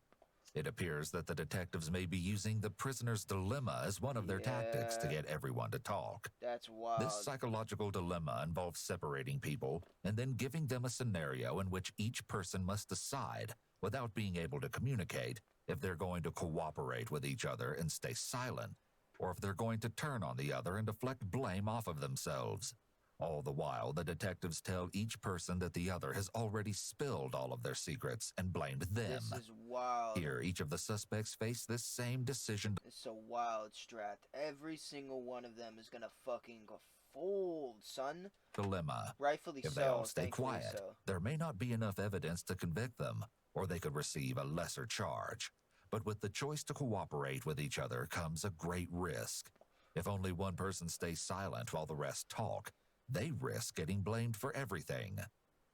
D: It appears that the detectives may be using the prisoner's dilemma as one of their tactics to
A: Yeah.
D: get everyone to talk.
A: That's wild.
D: This psychological dilemma involves separating people and then giving them a scenario in which each person must decide, without being able to communicate, if they're going to cooperate with each other and stay silent, or if they're going to turn on the other and deflect blame off of themselves. All the while, the detectives tell each person that the other has already spilled all of their secrets and blamed them.
A: This is wild.
D: Here, each of the suspects face this same decision.
A: It's a wild strat. Every single one of them is gonna fucking go fold, son.
D: Dilemma.
A: Rightfully
D: If
A: so.
D: they all stay
A: thankfully
D: quiet,
A: so.
D: there may not be enough evidence to convict them, or they could receive a lesser charge. But with the choice to cooperate with each other comes a great risk. If only one person stays silent while the rest talk, they risk getting blamed for everything.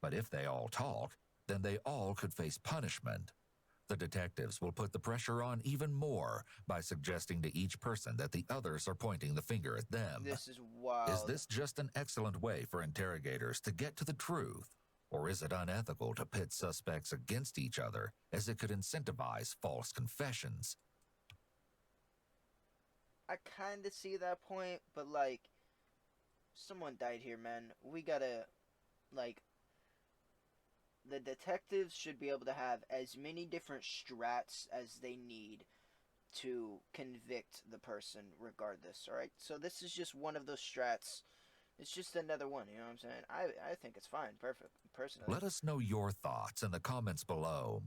D: But if they all talk, then they all could face punishment. The detectives will put the pressure on even more by suggesting to each person that the others are pointing the finger at them.
A: This is wild.
D: Is this just an excellent way for interrogators to get to the truth? Or is it unethical to pit suspects against each other, as it could incentivize false confessions?
A: I kind of see that point, but like, someone died here, man. We gotta, like, the detectives should be able to have as many different strats as they need to convict the person regardless, alright? So this is just one of those strats. It's just another one, you know what I'm saying? I think it's fine, perfect, personally.
D: Let us know your thoughts in the comments below.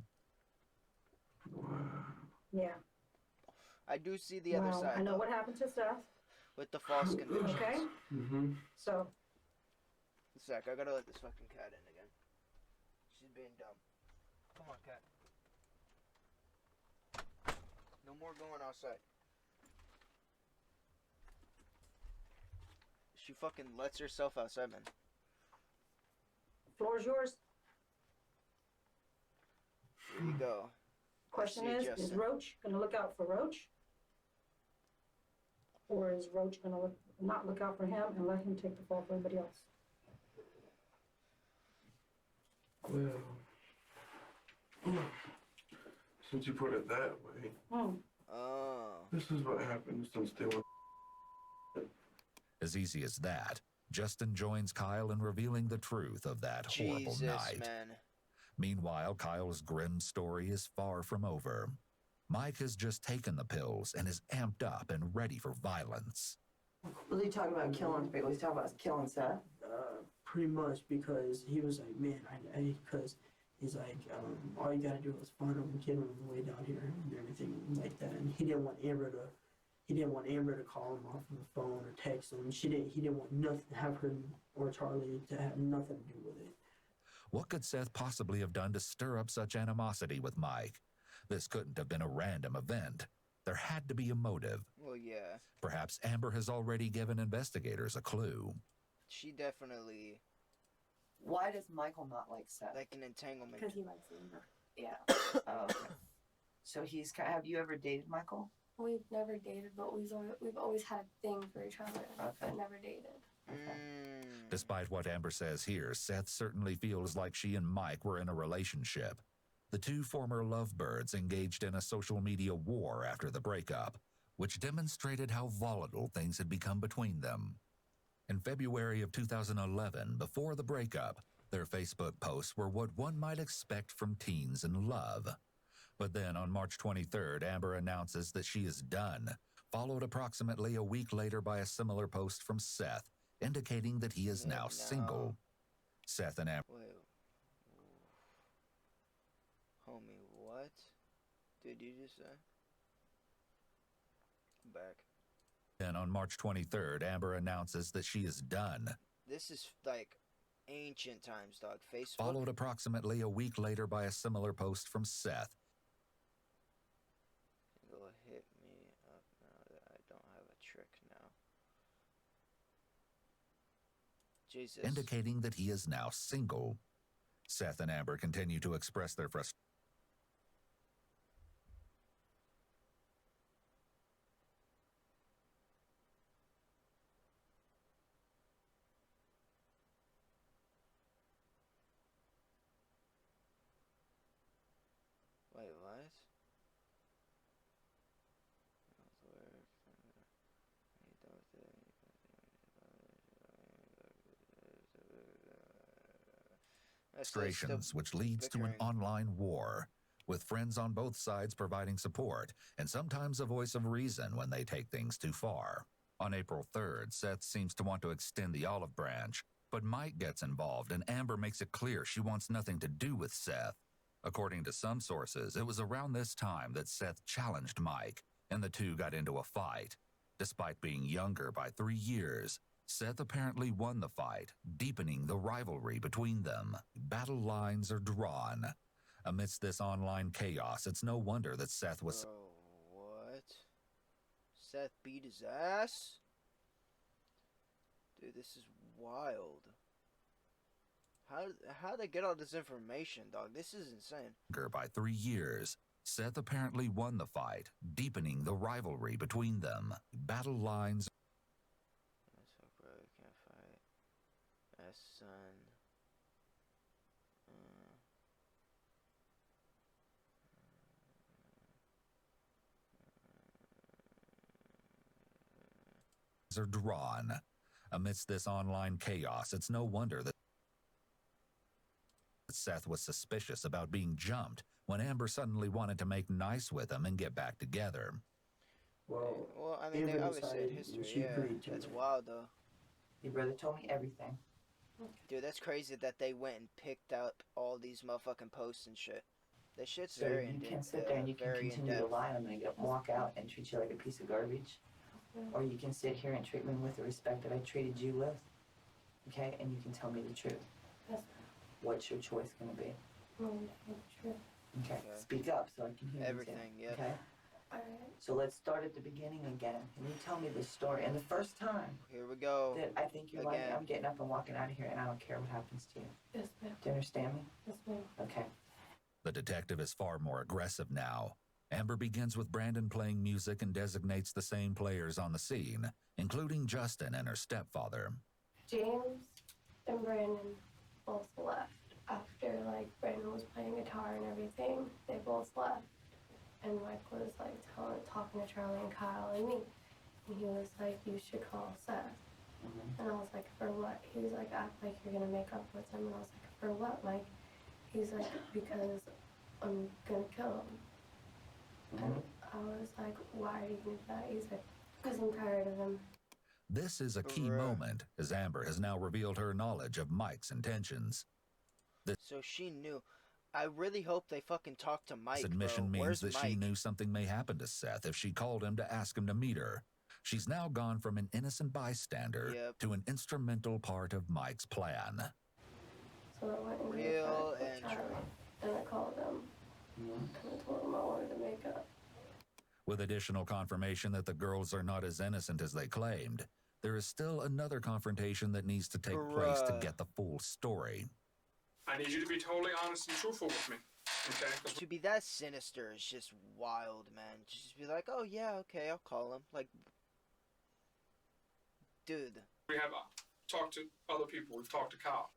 E: Yeah.
A: I do see the other
E: Well,
A: side,
E: I know
A: though,
E: what happened to Seth,
A: with the false convictions.
E: okay?
F: Mm-hmm.
E: So,
A: Zach, I gotta let this fucking cat in again. She's being dumb. Come on, cat. No more going outside. She fucking lets herself outside, man.
E: floor is yours.
A: Here you go.
E: Question
A: See you,
E: is
A: Justin.
E: Roach gonna look out for Roach? Or is Roach gonna not look out for him and let him take the fall for everybody else?
F: Well, since you put it that way,
A: Oh.
F: this is what happens since they were.
D: As easy as that, Justin joins Kyle in revealing the truth of that horrible
A: Jesus,
D: night.
A: man.
D: Meanwhile, Kyle's grim story is far from over. Mike has just taken the pills and is amped up and ready for violence.
H: Was he talking about killing people? He's talking about killing Seth?
B: Pretty much, because he was like, man, because he's like, all you gotta do is find him and get him on the way down here and everything like that. And he didn't want Amber to call him off of the phone or text him. He didn't want nothing to have her or Charlie to have nothing to do with it.
D: What could Seth possibly have done to stir up such animosity with Mike? This couldn't have been a random event. There had to be a motive.
A: Well, yeah.
D: Perhaps Amber has already given investigators a clue.
A: She definitely,
H: Why does Michael not like Seth?
A: like an entanglement.
C: Because he likes Amber. Yeah.
H: Oh, okay. So have you ever dated Michael?
C: We've never dated, but we've always had a thing for each other,
H: Okay.
C: but never dated.
A: Mm.
D: Despite what Amber says here, Seth certainly feels like she and Mike were in a relationship. The two former lovebirds engaged in a social media war after the breakup, which demonstrated how volatile things had become between them. In February of 2011, before the breakup, their Facebook posts were what one might expect from teens in love. But then on March 23rd, Amber announces that she is done, followed approximately a week later by a similar post from Seth, indicating that he is now
A: No.
D: single. Seth and Amber
A: Wait. Homie, what did you just say? I'm back.
D: Then on March 23rd, Amber announces that she is done,
A: This is like ancient times, dog. Facebook.
D: followed approximately a week later by a similar post from Seth,
A: It'll hit me up now that I don't have a trick now. Jesus.
D: indicating that he is now single. Seth and Amber continue to express their frustration.
A: That's still
D: frustrations, which leads to an
A: bickering.
D: online war, with friends on both sides providing support and sometimes a voice of reason when they take things too far. On April 3rd, Seth seems to want to extend the olive branch, but Mike gets involved and Amber makes it clear she wants nothing to do with Seth. According to some sources, it was around this time that Seth challenged Mike, and the two got into a fight. Despite being younger by 3 years, Seth apparently won the fight, deepening the rivalry between them. Battle lines are drawn. Amidst this online chaos, it's no wonder that Seth was
A: Bro, what? Seth beat his ass? Dude, this is wild. How'd they get all this information, dog? This is insane.
D: younger by 3 years. Seth apparently won the fight, deepening the rivalry between them. Battle lines
A: That's so bro, can't fight. S son.
D: are drawn. Amidst this online chaos, it's no wonder that Seth was suspicious about being jumped when Amber suddenly wanted to make nice with him and get back together.
B: Well,
A: I mean, they
B: Amber
A: obviously had
B: decided
A: history,
B: she
A: yeah.
B: agreed to
A: That's
B: it.
A: wild, though.
H: Your brother told me everything.
A: Dude, that's crazy that they went and picked up all these motherfucking posts and shit. That shit's
H: So
A: very
H: you
A: in-depth.
H: can sit there and you can
A: very
H: continue to
A: in-depth.
H: lie. I'm gonna walk out and treat you like a piece of garbage. Or you can sit here and treat me with the respect that I treated you with. Okay? And you can tell me the truth.
C: Yes,
H: What's your choice gonna be?
C: true.
H: Okay?
A: Okay.
H: Speak up so I can hear
A: Everything,
H: you.
A: yep.
H: Okay?
C: Alright.
H: So let's start at the beginning again. And you tell me the story. And the first time
A: Here we go.
H: that I think you're lying,
A: Again.
H: I'm getting up and walking out of here and I don't care what happens to you.
C: Yes, ma'am.
H: Do you understand me?
C: Yes, ma'am.
H: Okay.
D: The detective is far more aggressive now. Amber begins with Brandon playing music and designates the same players on the scene, including Justin and her stepfather.
C: James and Brandon both left after like Brandon was playing guitar and everything. They both left, and Mike was like talking to Charlie and Kyle and me, and he was like, "You should call Seth."
H: Mhm.
C: And I was like, "For what?" He was like, "Act like you're gonna make up with him." And I was like, "For what, Mike?" He's like, "Because I'm gonna kill him." And I was like, "Why are you gonna do that?" He's like, "Because I'm tired of him."
D: This is a key
A: Bruh.
D: moment, as Amber has now revealed her knowledge of Mike's intentions.
A: So she knew. I really hope they fucking talk to Mike,
D: This admission
A: bro.
D: means
A: Where's
D: that
A: Mike?
D: she knew something may happen to Seth if she called him to ask him to meet her. She's now gone from an innocent bystander
A: Yep.
D: to an instrumental part of Mike's plan.
C: So I went and
A: Real
C: got back with
A: and
C: Charlie,
A: true.
C: and I called him and I told him I wanted to make up.
D: With additional confirmation that the girls are not as innocent as they claimed, there is still another confrontation that needs to take place to
A: Bruh.
D: get the full story.
G: I need you to be totally honest and truthful with me. Okay? 'Cause
A: To be that sinister is just wild, man. Just be like, oh yeah, okay, I'll call him. Like, dude,
G: we have talked to other people. We've talked to Kyle.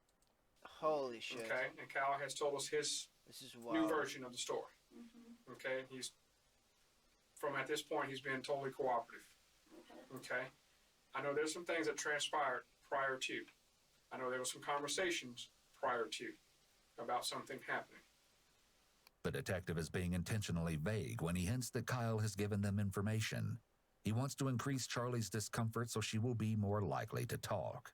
A: holy shit.
G: Okay? And Kyle has told us his
A: This is
G: new
A: wild.
G: version of the story. Okay? At this point, he's been totally cooperative. Okay? I know there's some things that transpired prior to. I know there were some conversations prior to about something happening.
D: The detective is being intentionally vague when he hints that Kyle has given them information. He wants to increase Charlie's discomfort so she will be more likely to talk.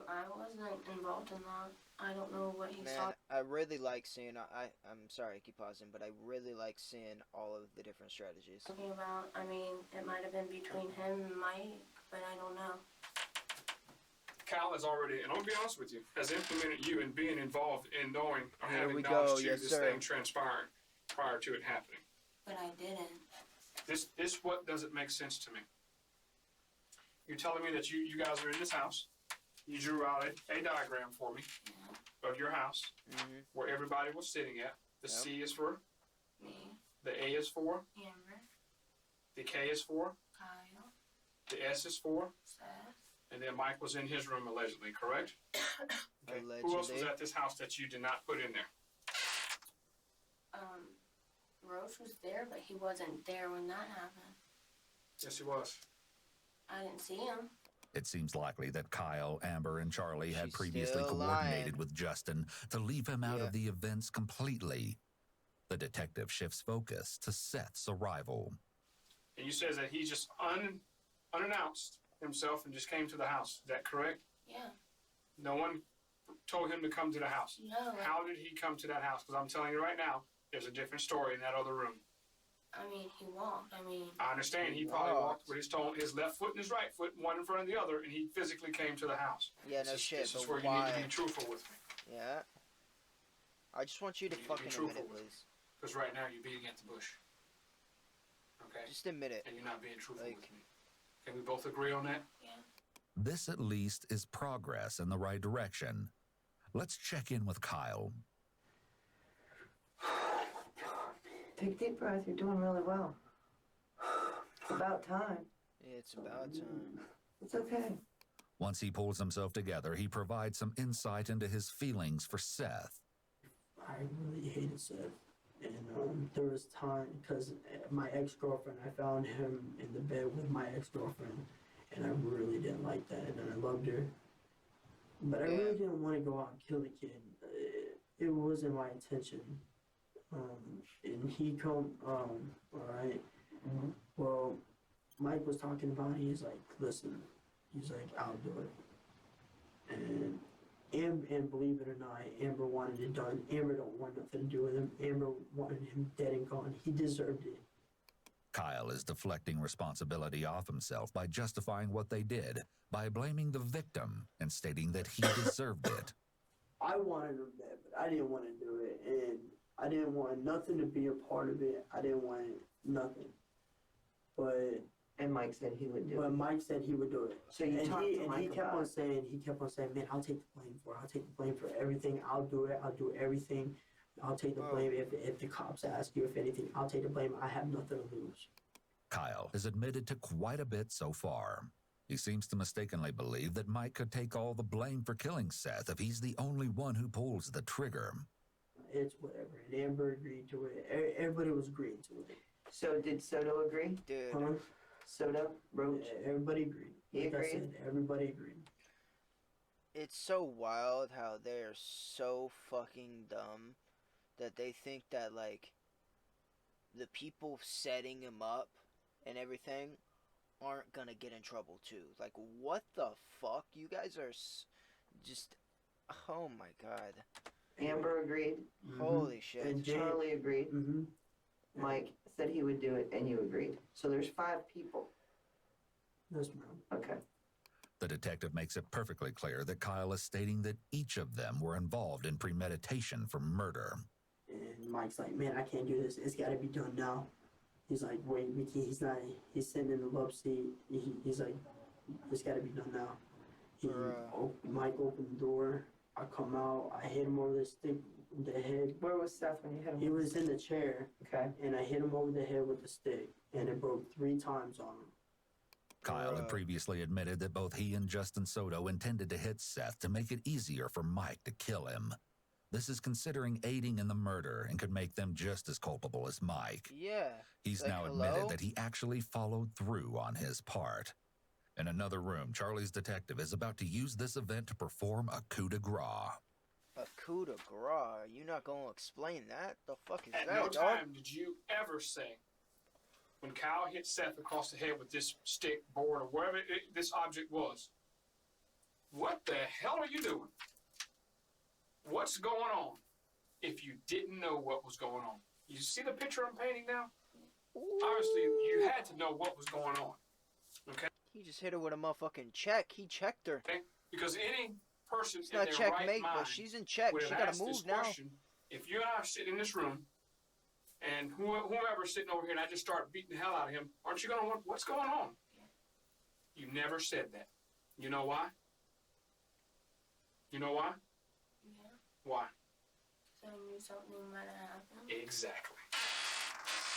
C: I wasn't involved in that. I don't know what he
A: Man,
C: saw.
A: I really like seeing. I'm sorry, I keep pausing, but I really like seeing all of the different strategies.
C: Talking about, I mean, it might have been between him and Mike, but I don't know.
G: Cal has already, and I'll be honest with you, has implemented you in being involved in knowing or
A: Here
G: having
A: we
G: knowledge
A: go,
G: to
A: yes,
G: this
A: sir.
G: thing transpiring prior to it happening.
C: But I didn't.
G: This what doesn't make sense to me. You're telling me that you guys are in this house. You drew out a diagram for me of your house
A: Mm-hmm.
G: where everybody was sitting at. The
A: Yep.
G: C is for,
C: Me,
G: the A is for,
C: Amber,
G: the K is for,
C: Kyle,
G: the S is for,
C: Seth,
G: and then Mike was in his room allegedly, correct? Okay. Who else was
A: Allegedly.
G: at this house that you did not put in there?
C: Roche was there, but he wasn't there when that happened.
G: Yes, he was.
C: I didn't see him.
D: It seems likely that Kyle, Amber, and Charlie had
A: She's
D: previously
A: still
D: coordinated
A: lying.
D: with Justin to leave him out
A: Yeah.
D: of the events completely. The detective shifts focus to Seth's arrival.
G: And you says that he just unannounced himself and just came to the house. Is that correct?
C: Yeah.
G: No one told him to come to the house.
C: No.
G: How did he come to that house? Because I'm telling you right now, there's a different story in that other room.
C: I mean, he walked. I mean,
G: I understand he probably walked with his left foot and his right foot, one in front of the other, and he physically came to the house.
A: Yeah, no
G: This
A: shit,
G: is
A: but
G: where you
A: why?
G: need to be truthful with me.
A: Yeah. I just want you to
G: You need to be
A: fucking
G: truthful
A: admit it,
G: with
A: Liz.
G: Because right now you're beating at the bush. Okay?
A: Just admit it.
G: And you're not being truthful
A: Like-
G: with me. Can we both agree on that?
C: yeah.
D: This, at least, is progress in the right direction. Let's check in with Kyle.
H: Take a deep breath. You're doing really well. It's about time.
A: It's about time.
H: It's okay.
D: Once he pulls himself together, he provides some insight into his feelings for Seth.
B: I really hated Seth. And there was time, because my ex-girlfriend, I found him in the bed with my ex-girlfriend, and I really didn't like that, and I loved her. But I
A: Yeah.
B: really didn't want to go out and kill the kid. It wasn't my intention. And he come, alright.
H: Mhm.
B: Well, Mike was talking about it, he's like, listen, he's like, I'll do it. And believe it or not, Amber wanted it done. Amber don't want nothing to do with him. Amber wanted him dead and gone. He deserved it.
D: Kyle is deflecting responsibility off himself by justifying what they did, by blaming the victim and stating that he deserved it.
B: I wanted him dead, but I didn't want to do it. And I didn't want nothing to be a part of it. I didn't want nothing. But
H: And Mike said he would do it.
B: Mike said he would do it.
H: So you
B: And
H: talked
B: he
H: to Mike
B: kept
H: about
B: on
H: it.
B: saying, man, I'll take the blame for it. I'll take the blame for everything. I'll do it. I'll do everything. I'll take the
A: Oh.
B: blame if the cops ask you if anything. I'll take the blame. I have nothing to lose.
D: Kyle has admitted to quite a bit so far. He seems to mistakenly believe that Mike could take all the blame for killing Seth if he's the only one who pulls the trigger.
B: It's whatever. And Amber agreed to it. Everybody was agreeing to it.
H: So did Soto agree?
A: Dude.
B: Huh?
H: Soto? Roach?
B: Everybody agreed.
H: He
B: Like I
H: agreed?
B: said, everybody agreed.
A: It's so wild how they're so fucking dumb that they think that, like, the people setting him up and everything aren't gonna get in trouble too. Like, what the fuck? You guys are just. Oh my god.
H: Amber agreed.
A: Holy shit.
B: And Jay-
H: Charlie agreed.
B: Mm-hmm.
H: Mike said he would do it, and you agreed. So there's 5 people.
B: Yes, ma'am.
H: Okay.
D: The detective makes it perfectly clear that Kyle is stating that each of them were involved in premeditation for murder.
B: And Mike's like, man, I can't do this. It's got to be done now. He's like, wait, we can't. He's not. He's sitting in the love seat. He's like, it's got to be done now. Mike opened the door. I come out. I hit him over the stick, the head.
H: Where was Seth when you hit him?
B: He was in the chair,
H: Okay.
B: and I hit him over the head with the stick, and it broke 3 times on him.
D: Kyle had previously admitted that both he and Justin Soto intended to hit Seth to make it easier for Mike to kill him. This is considering aiding in the murder and could make them just as culpable as Mike.
A: Yeah.
D: He's
A: Like,
D: now
A: hello?
D: admitted that he actually followed through on his part. In another room, Charlie's detective is about to use this event to perform a coup de grace.
A: A coup de grace? You not gonna explain that? The fuck is
G: At
A: that,
G: no
A: dog?
G: time did you ever say, when Kyle hit Seth across the head with this stick, board, or whatever this object was, what the hell are you doing? What's going on? If you didn't know what was going on. You see the picture I'm painting now? Obviously, you had to know what was going on. Okay?
A: He just hit her with a motherfucking check. He checked her.
G: Because any person
A: It's
G: in
A: not
G: their
A: checkmate,
G: right mind
A: but she's in check.
G: would
A: She
G: have
A: gotta
G: asked this
A: move now.
G: question. If you and I are sitting in this room, and whoever's sitting over here, and I just start beating the hell out of him, aren't you gonna want, what's going on? You never said that. You know why? You know why?
C: Yeah.
G: Why?
C: So I knew something might have happened.
G: Exactly.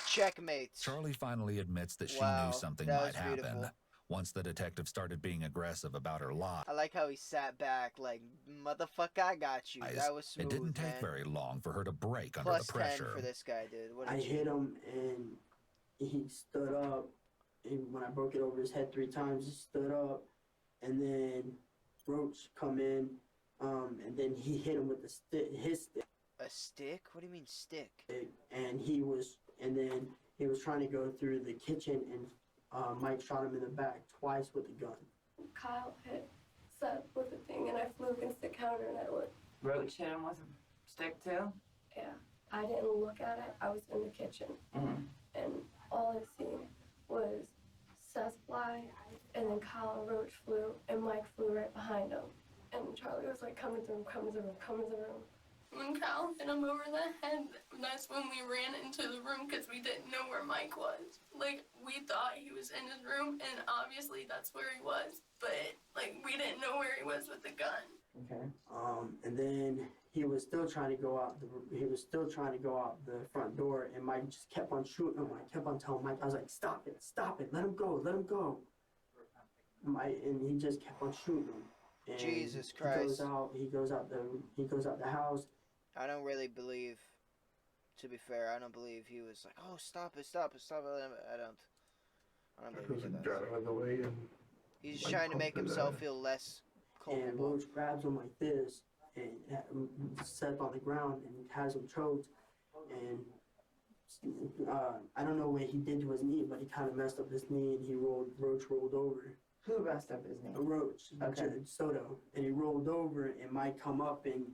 A: Checkmate.
D: Charlie finally admits that she
A: Wow,
D: knew something
A: that
D: might
A: was
D: happen.
A: beautiful.
D: Once the detective started being aggressive about her lies,
A: I like how he sat back like, motherfucker, I got you. That was smooth,
D: it didn't take
A: man.
D: very long for her to break under
A: Plus
D: the
A: 10
D: pressure.
A: for this guy, dude. What a
B: I
A: G.
B: hit him, and he stood up. And when I broke it over his head 3 times, he stood up. and then Roach come in, and then he hit him with his stick,
A: A stick? What do you mean stick?
B: and then he was trying to go through the kitchen, and Mike shot him in the back twice with a gun.
C: Kyle hit Seth with a thing, and I flew against the counter, and I looked.
H: Roach hit him with a stick too?
C: Yeah, I didn't look at it. I was in the kitchen,
H: Mm-hmm.
C: and all I seen was Seth fly, and then Kyle and Roach flew, and Mike flew right behind him. And Charlie was like, come to the room, come to the room, come to the room. When Kyle hit him over the head, that's when we ran into the room because we didn't know where Mike was. Like, we thought he was in his room, and obviously that's where he was, but, like, we didn't know where he was with the gun.
H: Okay.
B: And then he was still trying to go out the front door, and Mike just kept on shooting him. I kept on telling Mike, I was like, stop it, let him go. And he just kept on shooting him. And
A: Jesus Christ.
B: He goes out the house.
A: I don't really believe, to be fair, I don't believe he was like, oh, stop it. I don't believe he
F: Because he
A: did
F: got
A: that.
F: out of the way and
A: He's just
F: like,
A: trying to make
F: pumped it
A: himself
F: out.
A: feel less
B: And
A: culpable.
B: Roach grabs him like this and Seth on the ground and has him choked. And I don't know what he did to his knee, but he kind of messed up his knee, and Roach rolled over.
H: Who messed up his name?
B: Roach,
H: Okay.
B: Soto, and he rolled over, and Mike come up and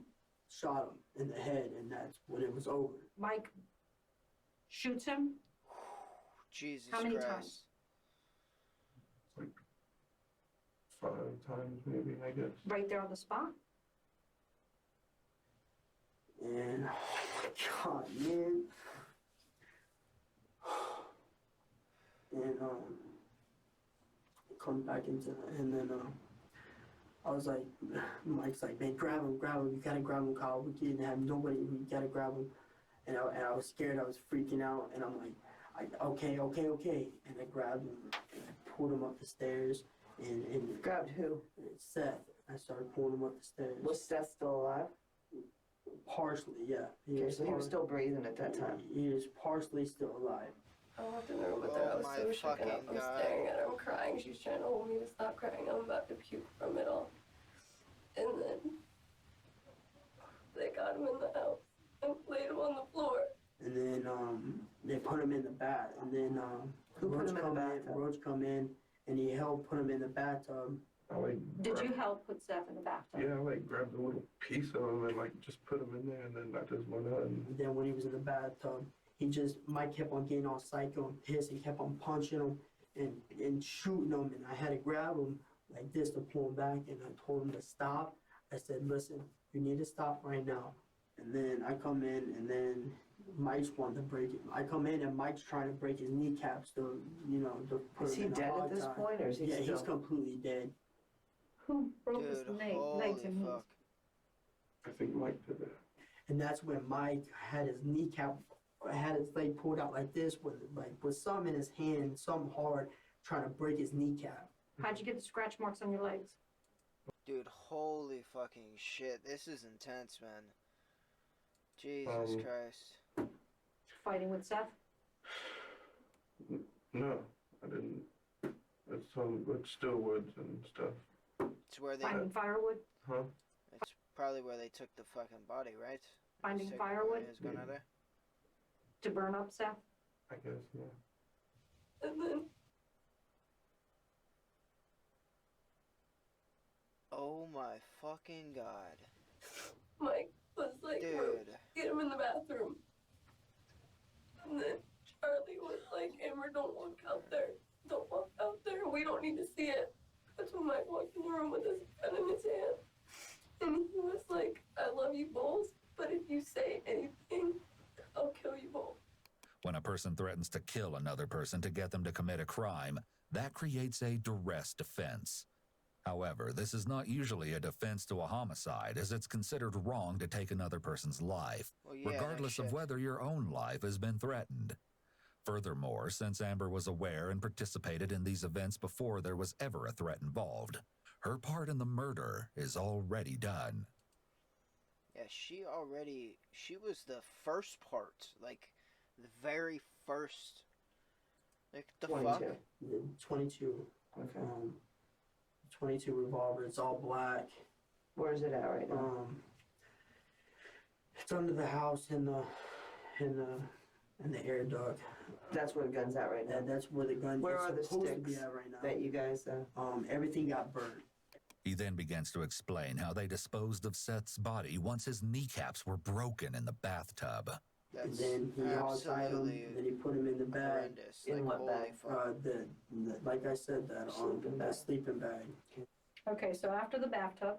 B: shot him in the head, and that's when it was over.
E: Mike shoots him.
A: Jesus
E: How many
A: Christ.
E: times?
F: 5 times maybe, I guess.
E: Right there on the spot.
B: And oh my God, man. And come back into, and then I was like, Mike's like, man, grab him, you gotta grab him, Kyle. We can't have nobody, we gotta grab him. And I was scared, I was freaking out, and I'm like, okay. And I grabbed him, and I pulled him up the stairs, and
H: Grabbed who?
B: Seth. I started pulling him up the stairs.
H: Was Seth still alive?
B: Partially, yeah.
H: Okay, so he was still breathing at that time.
B: He was partially still alive.
C: I walked in the room with her. I
A: Oh
C: was
A: my
C: so shaken up.
A: fucking
C: I'm
A: God.
C: staring at her. I'm crying. She's trying to hold me to stop crying. I'm about to puke from it all. And then they got him in the house and laid him on the floor.
B: And then they put him in the bath. And then
H: Who put him in the bathtub?
B: Roach come in, and he helped put him in the bathtub.
F: I like
E: Did you help put Seth in the bathtub?
F: Yeah, I like grabbed a little piece of him and like just put him in there, and then I just went out and
B: And then when he was in the bathtub, Mike kept on getting all psycho and pissed, and kept on punching him and shooting him. And I had to grab him like this to pull him back, and I told him to stop. I said, listen, you need to stop right now. And then I come in, and then Mike's wanting to break it. I come in, and Mike's trying to break his kneecaps to put
H: Is
B: him
H: he
B: in a
H: dead at
B: hog
H: this
B: tie.
H: point, or is he
B: Yeah,
H: still?
B: he's completely dead.
E: Who broke his
A: Dude,
E: legs
A: holy
E: and knees?
A: fuck.
F: I think Mike did that.
B: And that's when Mike had his leg pulled out like this, with some in his hand, some hard, trying to break his kneecap.
E: How'd you get the scratch marks on your legs?
A: Dude, holy fucking shit. This is intense, man. Jesus Christ.
E: Fighting with Seth?
F: No, I didn't. It's still woods and stuff.
A: It's where they.
E: Finding firewood?
F: Huh?
A: It's probably where they took the fucking body, right?
E: Finding
A: Sick
E: firewood
A: His gun out there.
E: to burn up Seth?
F: I guess, yeah.
C: And then
A: Oh my fucking God.
C: Mike was like,
A: Dude.
C: get him in the bathroom. And then Charlie was like, Amber, don't walk out there. Don't walk out there. We don't need to see it. That's when Mike walked in the room with his gun in his hand. And he was like, I love you both, but if you say anything, I'll kill you both.
D: When a person threatens to kill another person to get them to commit a crime, that creates a duress defense. However, this is not usually a defense to a homicide, as it's considered wrong to take another person's life,
A: Well, yeah, no
D: regardless of
A: shit.
D: whether your own life has been threatened. Furthermore, since Amber was aware and participated in these events before there was ever a threat involved, her part in the murder is already done.
A: Yeah, she was the first part. Like, the very first. Like, the fuck?
H: 22.
B: 22.
H: Okay.
B: .22 revolver. It's all black.
H: Where is it at right now?
B: It's under the house in the air duct.
H: That's where the gun's at right now.
B: That's where the gun
H: Where
B: is
H: are the
B: supposed to be
H: sticks
B: at right now.
H: that you guys,
B: Everything got burnt.
D: He then begins to explain how they disposed of Seth's body once his kneecaps were broken in the bathtub.
B: And
A: That's
B: then he hog tied him.
A: absolutely
B: Then he put him in the bag.
A: horrendous.
H: In
A: Like,
H: what
A: holy
H: bag?
A: fuck.
B: Like I said, that
H: Sleeping bag.
B: sleeping bag.
E: Okay, so after the bathtub,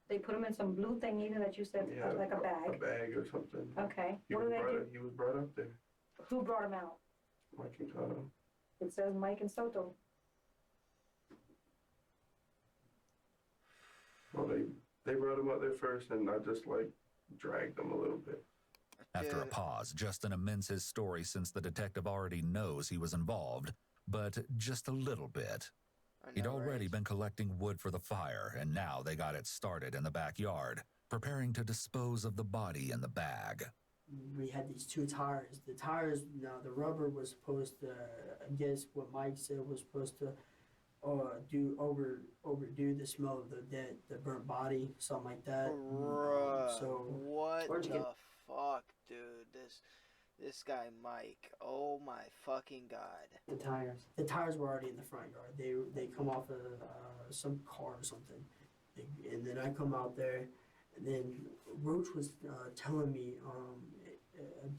E: they put him in some blue thing even that you said,
F: Yeah,
E: like a
F: A
E: bag.
F: bag or something.
E: Okay,
F: He
E: what
F: was
E: do they
F: brought
E: do?
F: up, he was brought up there.
E: Who brought him out?
F: Mike and Kyle.
E: It says Mike and Soto.
F: Well, they brought him up there first, and I just like dragged them a little bit.
D: After a
A: Dude,
D: pause, Justin amends his story since the detective already knows he was involved, but just a little bit.
A: I
D: He'd
A: know,
D: already
A: right?
D: been collecting wood for the fire, and now they got it started in the backyard, preparing to dispose of the body in the bag.
B: We had these 2 tires. The tires, now the rubber was supposed to, I guess what Mike said was supposed to overdo the smell of the burnt body, something like that.
A: Bruh,
B: So
A: what
H: Where'd you
A: the
H: get-
A: fuck, dude? This guy Mike. Oh my fucking god.
H: the tires.
B: the tires were already in the front yard. They come off of some car or something, and then I come out there, and then Roach was telling me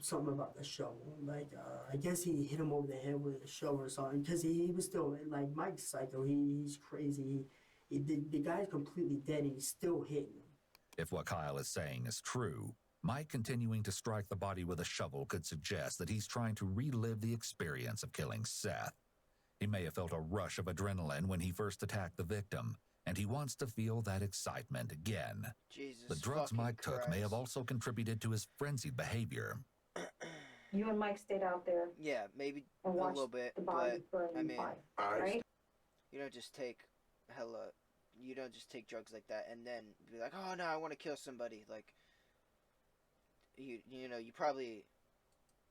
B: something about the shovel. Like I guess he hit him over the head with a shovel or something because he was still like Mike's psycho. He's crazy. The guy's completely dead and he's still hitting him.
D: If what Kyle is saying is true, Mike continuing to strike the body with a shovel could suggest that he's trying to relive the experience of killing Seth. He may have felt a rush of adrenaline when he first attacked the victim, and he wants to feel that excitement again.
A: Jesus.
D: The drugs
A: fucking
D: Mike took may have
A: Christ.
D: also contributed to his frenzied behavior.
E: You and Mike stayed out there
A: Yeah, maybe a
E: and watched
A: little bit,
E: the body
A: but
E: burn
A: I
E: in
A: mean,
E: fire,
F: I
E: right?
A: you don't just take drugs like that and then be like, oh no, I want to kill somebody. Like, you know, you probably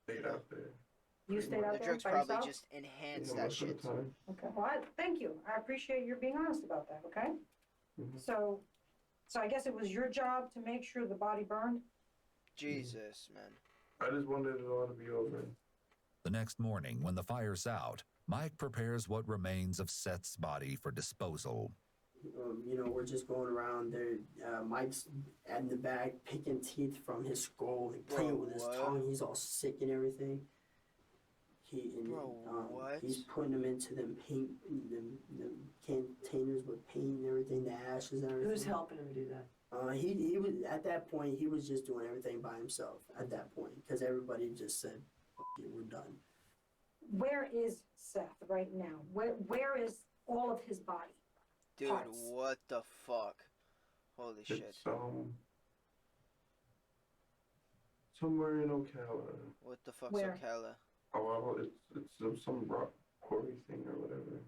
F: stayed out there.
E: You stayed out
A: the
E: there
A: drugs
E: by
A: probably
E: yourself?
A: just enhance
F: You know,
A: that
F: most of
A: shit.
F: the time.
E: Okay, well, thank you. I appreciate you being honest about that, okay?
F: Mhm.
E: So I guess it was your job to make sure the body burned?
A: Jesus, man.
F: I just wanted it all to be over.
D: The next morning, when the fire's out, Mike prepares what remains of Seth's body for disposal.
B: We're just going around there. Mike's in the bag picking teeth from his skull and playing with his
A: what?
B: tongue. He's all sick and everything.
A: What?
B: He's putting them into them paint, them containers with paint and everything, the ashes and everything.
H: Who's helping him do that?
B: He was at that point. He was just doing everything by himself at that point because everybody just said, "F it, we're done."
E: Where is Seth right now? Where is all of his body?
A: Dude,
E: Parts.
A: what the fuck? Holy shit.
F: It's somewhere in Ocala.
A: What the fuck's
E: Where?
A: Ocala?
F: Oh, well, it's some rock quarry thing or whatever.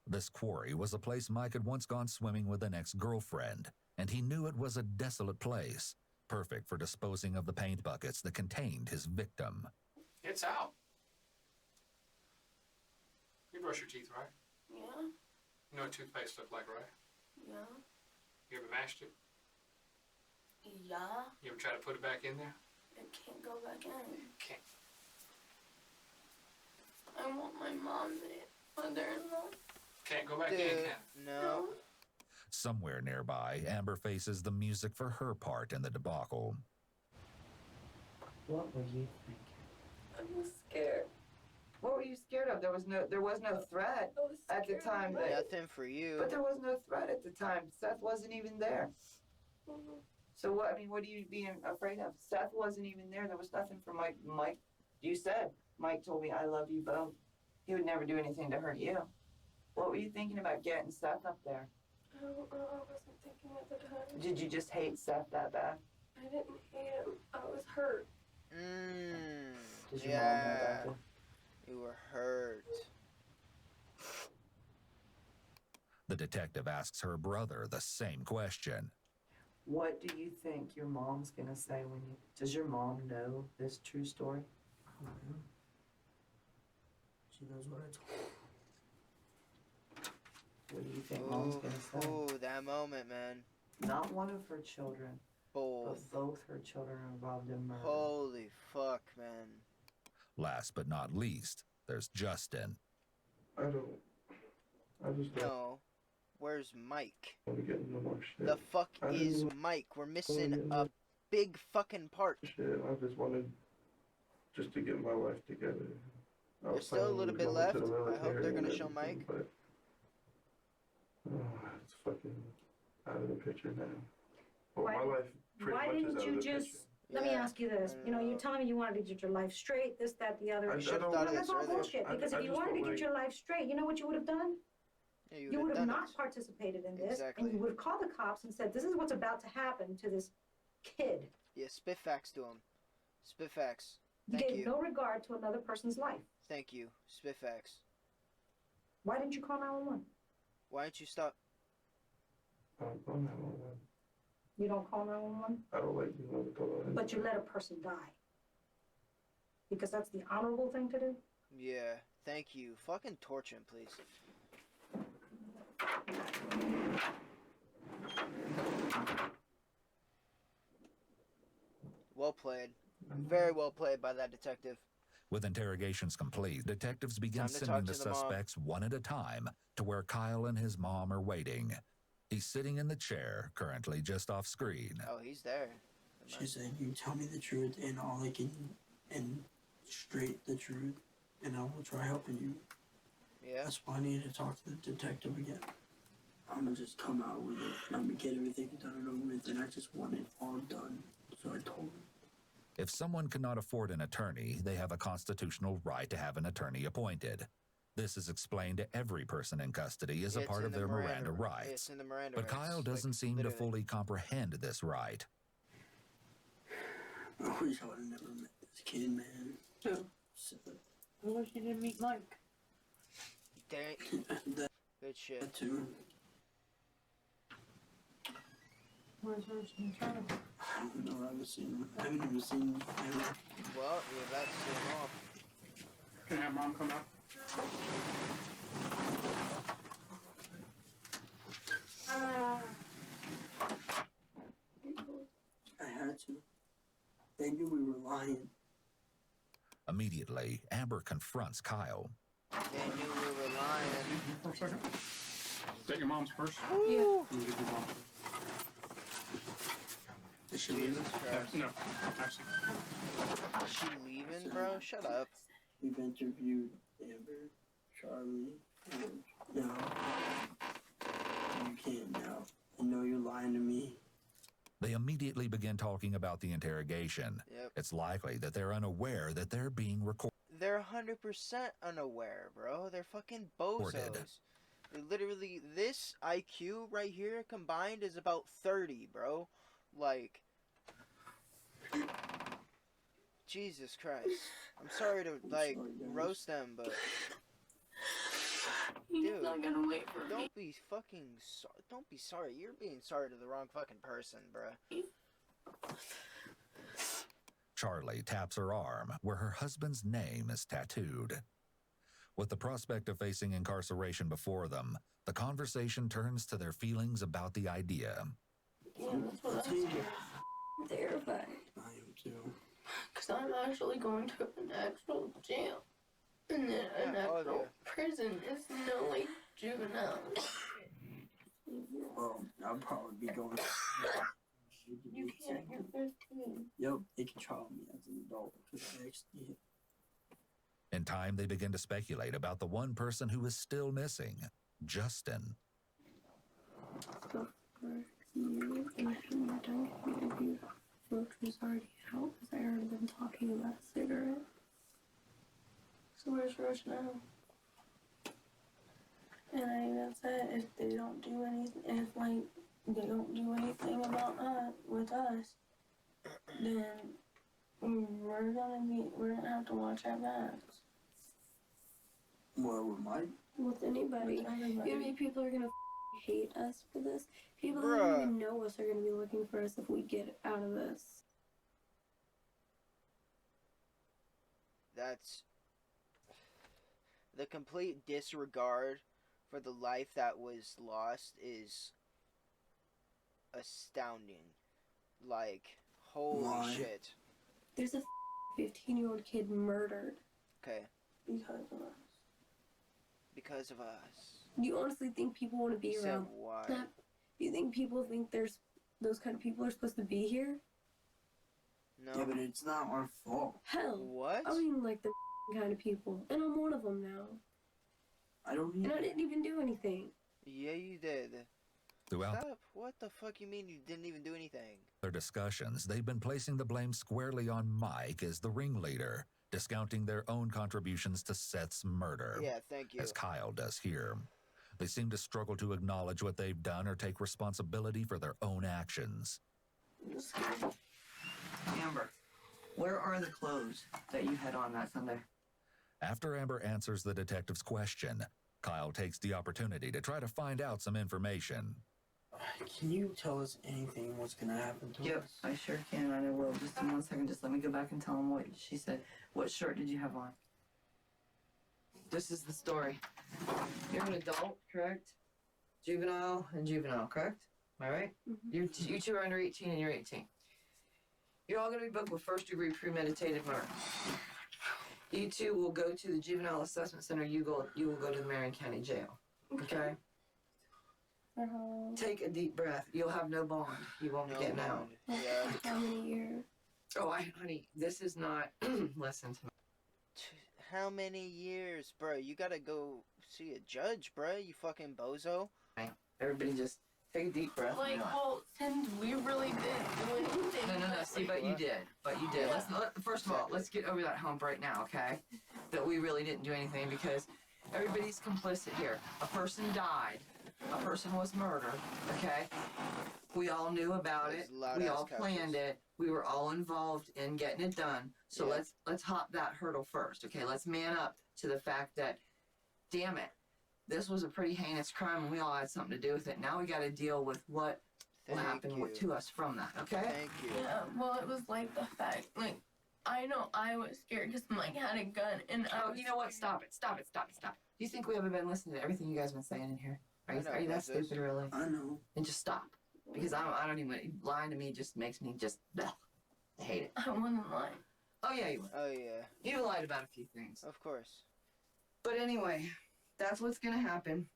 D: This quarry was a place Mike had once gone swimming with an ex-girlfriend, and he knew it was a desolate place, perfect for disposing of the paint buckets that contained his victim.
G: It's out. You brush your teeth, right?
C: Yeah,
G: You know what toothpaste look like, right?
C: yeah,
G: You ever mashed it?
C: yeah.
G: You ever try to put it back in there?
C: It can't go back in.
G: Can't.
C: I want my mother-in-law.
G: Can't go back in,
A: Dude,
G: can it?
A: no.
D: Somewhere nearby, Amber faces the music for her part in the debacle.
H: What were you thinking?
C: I was scared.
H: What were you scared of? There was no threat
C: I was
H: at the
C: scared
H: time.
C: of
A: Nothing for you.
H: But there was no threat at the time. Seth wasn't even there.
C: Mhm.
H: So what? I mean, what are you being afraid of? Seth wasn't even there. There was nothing for Mike. Mike, you said Mike told me I love you both. He would never do anything to hurt you. What were you thinking about getting Seth up there?
C: I don't know. I wasn't thinking at the time.
H: Did you just hate Seth that bad?
C: I didn't hate him. I was hurt.
H: Does your mom know
A: Yeah.
H: about that?
A: You were hurt.
D: The detective asks her brother the same question.
H: What do you think your mom's gonna say when you? Does your mom know this true story?
B: She knows what I told her.
H: What do you think Mom's gonna say?
A: Ooh, that moment, man.
H: Not one of her children,
A: Both.
H: but both her children are involved in murder.
A: Holy fuck, man.
D: Last but not least, there's Justin.
F: I just don't
A: No. Where's Mike?
F: want to get into more shit.
A: The fuck
F: I
A: is
F: didn't
A: Mike? We're missing
F: get
A: a big fucking part.
F: shit. I just wanted just to get my life together. I was
A: There's still a
F: planning
A: little
F: on
A: bit
F: going
A: left.
F: to the
A: I hope
F: military
A: they're gonna
F: and
A: show
F: everything,
A: Mike.
F: But it's fucking out of the picture now. Well,
E: Why-
F: my life pretty
E: Why
F: much is
E: didn't
F: out
E: you
F: of the
E: just,
F: picture.
E: let me
A: Yeah,
E: ask you this,
A: I
E: you know, you're
A: know.
E: telling me you wanted to get your life straight, this, that, the other.
F: I
A: should've
F: don't-
A: thought
E: No,
A: of
E: that's
A: this
E: all
A: earlier.
E: bullshit, because
F: I
E: if you
F: just
E: wanted to
F: don't
E: get
F: like-
E: your life straight, you know what you would have done?
A: Yeah,
E: You would have
A: done
E: not
A: this.
E: participated in this,
A: Exactly.
E: and you would have called the cops and said, this is what's about to happen to this kid.
A: Yeah, spit facts to him. Spit facts.
E: You
A: Thank
E: gave
A: you.
E: no regard to another person's life.
A: Thank you. Spit facts.
E: Why didn't you call 911?
A: Why don't you stop?
F: I don't know.
E: You don't call 911,
F: I don't like being on the line.
E: but you let a person die. Because that's the honorable thing to do.
A: Yeah, thank you. Fucking torch him, please. Well played. Very well played by that detective.
D: With interrogations complete, detectives begin
A: Time to
D: sending
A: talk
D: the
A: to the mom.
D: suspects one at a time to where Kyle and his mom are waiting. He's sitting in the chair, currently just off screen.
A: Oh, he's there.
B: She said, "You tell me the truth and all I can, and straight the truth, and I will try helping you."
A: Yeah.
B: That's why I need to talk to the detective again. I'm gonna just come out with it. I'm gonna get everything done and over with, and I just want it all done. So I told him.
D: If someone cannot afford an attorney, they have a constitutional right to have an attorney appointed. This is explained to every person in custody as a
A: It's
D: part
A: in
D: of
A: the
D: their
A: It's
D: Miranda rights.
A: in the Miranda
D: But
A: rights.
D: Kyle
A: like,
D: doesn't seem to
A: literally.
D: fully comprehend this right.
B: I wish I would have never met this kid, man.
H: Who?
B: So,
H: I wish you didn't meet Mike.
A: Dang.
B: that
A: Good shit.
B: too.
H: Where's hers in China?
B: I don't know. I haven't seen him. I haven't even seen him.
A: Well, you're about to see him off.
G: Can I have mom come out?
B: I had to. They knew we were lying.
D: Immediately, Amber confronts Kyle.
A: They knew we were lying.
G: For a second. Take your mom's purse.
A: Woo!
B: Is she
A: Jesus
B: leaving?
A: Christ.
G: No, actually.
A: Is she leaving, bro? Shut up.
B: We've interviewed Amber, Charlie, and now you can't now. I know you're lying to me.
D: They immediately begin talking about the interrogation.
A: Yep.
D: It's likely that they're unaware that they're being recorded.
A: They're 100% unaware, bro. They're fucking bozos. They're literally, this IQ right here combined is about 30, bro. Like, Jesus Christ. I'm sorry to, like,
B: sorry, guys.
A: roast them, but
C: He's
A: Dude,
C: not gonna wait for me.
A: don't be fucking don't be sorry. You're being sorry to the wrong fucking person, bruh.
D: Charlie taps her arm where her husband's name is tattooed. With the prospect of facing incarceration before them, the conversation turns to their feelings about the idea.
C: Yeah, that's what I was terrified.
B: I am too.
C: Because I'm actually going to an actual jail. And then an
A: Yeah, all of
C: actual
A: you.
C: prison. It's no like juvenile.
B: Well, I'll probably be going.
C: You can't, you're 15.
B: Yep, they can trial me as an adult because I actually.
D: In time, they begin to speculate about the one person who is still missing, Justin.
C: So for you, and I hadn't done the interview. Roach was already out because I heard them talking about a cigarette. So where's Roach now? And I even said if they don't do anything, if like they don't do anything about us with us, then we're gonna have to watch our backs
B: Well, with my.
C: with anybody.
I: You know how
C: Everybody.
I: many people are gonna hate us for this? People that
A: Bruh.
I: don't even know us are gonna be looking for us if we get out of this.
A: That's the complete disregard for the life that was lost is astounding. Like, holy
B: Why?
A: shit.
I: There's a 15-year-old kid murdered
A: Okay,
I: because of us.
A: because of us.
I: Do you honestly think people want to be
A: You said
I: around
A: why?
I: that? Do you think people think there's those kind of people are supposed to be here?
A: No.
B: Yeah, but it's not our fault.
I: Hell,
A: What?
I: I mean like the kind of people, and I'm one of them now.
B: I don't
I: And
B: need
I: I didn't even do anything.
A: Yeah, you did.
D: Throughout
A: Stop. What the fuck you mean you didn't even do anything?
D: their discussions, they've been placing the blame squarely on Mike as the ringleader, discounting their own contributions to Seth's murder,
A: Yeah, thank you.
D: as Kyle does here. They seem to struggle to acknowledge what they've done or take responsibility for their own actions.
H: Amber, where are the clothes that you had on that Sunday?
D: After Amber answers the detective's question, Kyle takes the opportunity to try to find out some information.
B: Can you tell us anything what's gonna happen to
H: Yep,
B: us?
H: I sure can, and I will. Just in 1 second, just let me go back and tell him what she said. What shirt did you have on? This is the story. You're an adult, correct? Juvenile and juvenile, correct? Am I right? You two are under 18 and you're 18. You're all going to be booked with first-degree premeditated murder. You two will go to the juvenile assessment center. You will go to the Marion County Jail. Okay? Take a deep breath. You'll have no bond. You won't
A: No
H: be getting out.
A: mind. Yeah.
I: How many years?
H: Oh, honey, this is not. Listen to me.
A: How many years, bro? You gotta go see a judge, bro. You fucking bozo.
H: Everybody just take a deep breath.
C: Like, well, since we really didn't do anything.
H: No. See, but you did. First of all, let's get over that hump right now, okay? That we really didn't do anything because everybody's complicit here. A person died. A person was murdered, okay? We all knew about it.
A: Those loud
H: We
A: ass
H: all planned
A: couches.
H: it. We were all involved in getting it done. So
A: Yeah.
H: let's hop that hurdle first, okay? Let's man up to the fact that, damn it, this was a pretty heinous crime and we all had something to do with it. Now we got to deal with what will
A: Thank
H: happen
A: you.
H: to us from that, okay?
A: Thank you.
C: Yeah, well, it was like the fact, like, I know I was scared because Mike had a gun and I
H: Oh,
C: was
H: you know what?
C: scared.
H: Stop it. Do you think we haven't been listening to everything you guys have been saying in here?
A: I know,
H: Are you that
A: what's this?
H: stupid, really?
B: I know.
H: And just stop. Because I don't even, lying to me just makes me just, ugh, I hate it.
C: I wasn't lying.
H: Oh, yeah, you would.
A: Oh yeah,
H: You lied about a few things.
A: of course.
H: But anyway, that's what's gonna happen.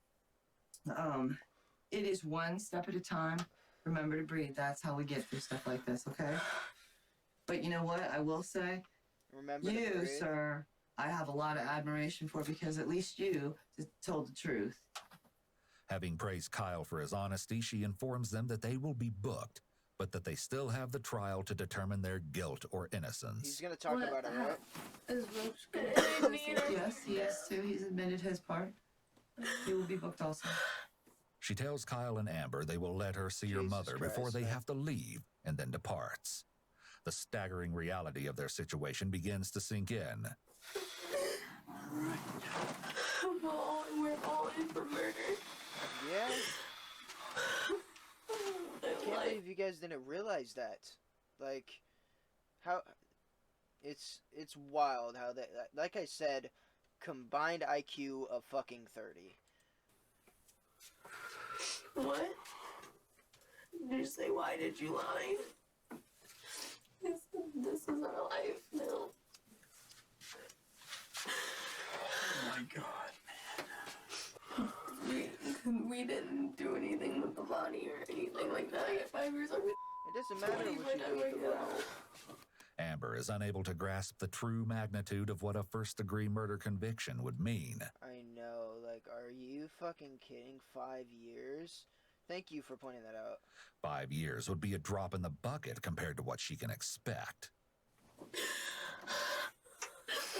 H: It is one step at a time. Remember to breathe. That's how we get through stuff like this, okay? But you know what? I will say,
A: Remember to
H: you,
A: breathe.
H: sir, I have a lot of admiration for because at least you told the truth.
D: Having praised Kyle for his honesty, she informs them that they will be booked, but that they still have the trial to determine their guilt or
A: He's
D: innocence.
A: gonna talk
I: What
A: about it, right?
I: Is Roach
C: I
I: gonna
C: didn't need her.
H: Yes, he is too. He's admitted his part. He will be booked also.
D: She tells Kyle and Amber they will let her see her
A: Jesus
D: mother before
A: Christ,
D: they
A: man.
D: have to leave, and then departs. The staggering reality of their situation begins to sink in.
C: We're all in for murder.
A: Yeah. I can't believe you guys didn't realize that. Like, how it's wild how that, like I said, combined IQ of fucking 30.
C: What? Did you say, why did you lie? This is our life now.
B: Oh my god.
C: We didn't do anything with the body or anything like that. I get 5 years old.
A: It doesn't matter what you do with the body.
D: Amber is unable to grasp the true magnitude of what a first-degree murder conviction would mean.
A: I know, like, are you fucking kidding? 5 years? Thank you for pointing that out.
D: 5 years would be a drop in the bucket compared to what she can expect.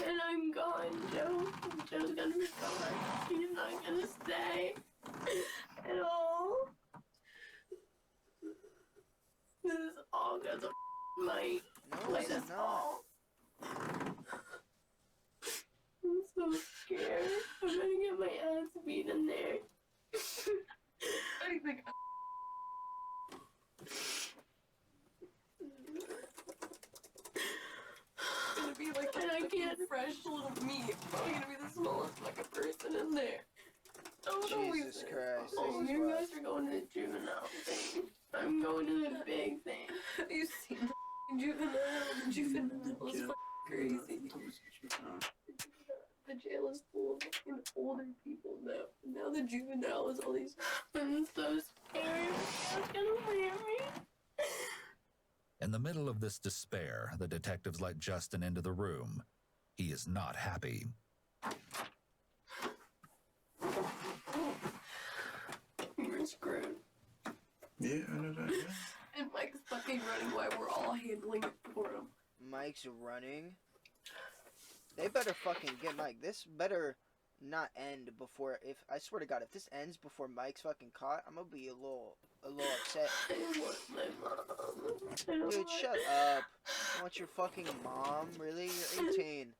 C: And I'm gone, Joe. Joe's gonna be gone. He's not gonna stay at all. This is all because of Mike.
A: No,
C: Like,
A: it's
C: that's
A: not.
C: all. I'm so scared. I'm gonna get my ass beat in there.
H: I think
C: Gonna be like, and I can't fresh little meat. I'm gonna be the smallest fucking person in there. Oh
A: Jesus Christ.
C: Oh,
A: This is
C: you
A: wild.
C: guys are going to the juvenile thing. I'm going to the big thing. Have you seen the juvenile? The juvenile is fucking crazy. The jail is full of fucking older people now. Now the juvenile is all these. I'm so scared. It's gonna leave me.
D: In the middle of this despair, the detectives let Justin into the room. He is not happy.
C: You're screwed.
F: Yeah, I know that. Yeah.
C: And Mike's fucking running while we're all handling it for him.
A: Mike's running. They better fucking get Mike. This better not end before. If I swear to God, if this ends before Mike's fucking caught, I'm gonna be a little upset.
C: I want my mom.
A: Dude, shut up. You want your fucking mom? Really? You're 18.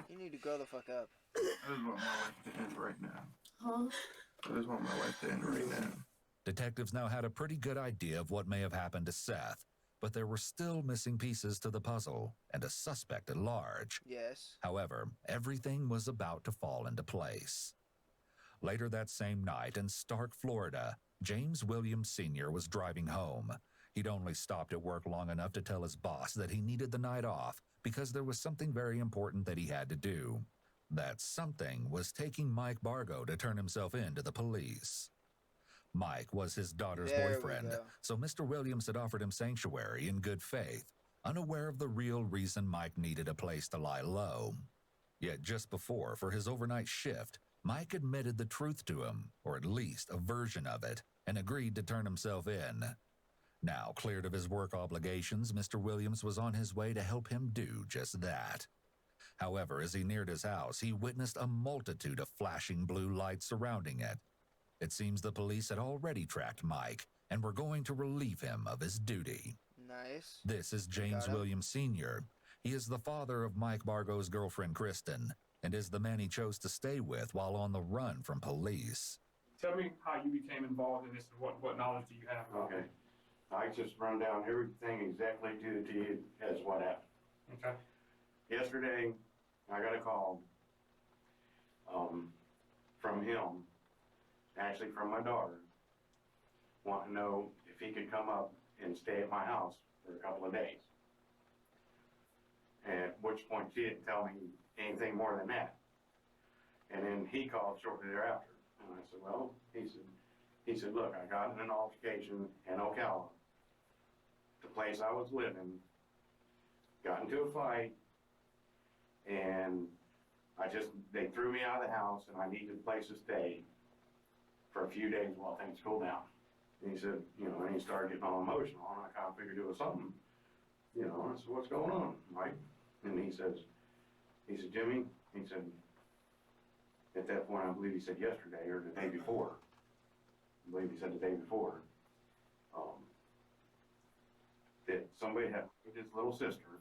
A: You need to grow the fuck up.
F: I just want my life to end right now.
C: Huh?
F: I just want my life to end right now.
D: Detectives now had a pretty good idea of what may have happened to Seth, but there were still missing pieces to the puzzle and a suspect at large.
A: Yes.
D: However, everything was about to fall into place. Later that same night in Stark, Florida, James Williams Sr. was driving home. He'd only stopped at work long enough to tell his boss that he needed the night off because there was something very important that he had to do. That something was taking Mike Bargo to turn himself in to the police. Mike was his daughter's
A: There we
D: boyfriend,
A: go.
D: so Mr. Williams had offered him sanctuary in good faith, unaware of the real reason Mike needed a place to lie low. Yet just before, for his overnight shift, Mike admitted the truth to him, or at least a version of it, and agreed to turn himself in. Now, cleared of his work obligations, Mr. Williams was on his way to help him do just that. However, as he neared his house, he witnessed a multitude of flashing blue lights surrounding it. It seems the police had already tracked Mike and were going to relieve him of his duty.
A: Nice.
D: This is James
A: Got him.
D: Williams Sr. He is the father of Mike Bargo's girlfriend, Kristen, and is the man he chose to stay with while on the run from police.
G: Tell me how you became involved in this and what knowledge do you have?
J: Okay. I just run down everything exactly to the T as what happened.
G: Okay.
J: Yesterday, I got a call from him, actually from my daughter, wanting to know if he could come up and stay at my house for a couple of days. At which point she didn't tell me anything more than that. And then he called shortly thereafter. And I said, well, he said, look, I got in an altercation in Ocala, the place I was living, got into a fight, and they threw me out of the house and I needed a place to stay for a few days while things cooled down. And he said, and he started getting all emotional, and I kind of figured it was something, I said, what's going on, Mike? And he said, Jimmy, he said, at that point, I believe he said yesterday or the day before, I believe he said the day before, that somebody had with his little sister,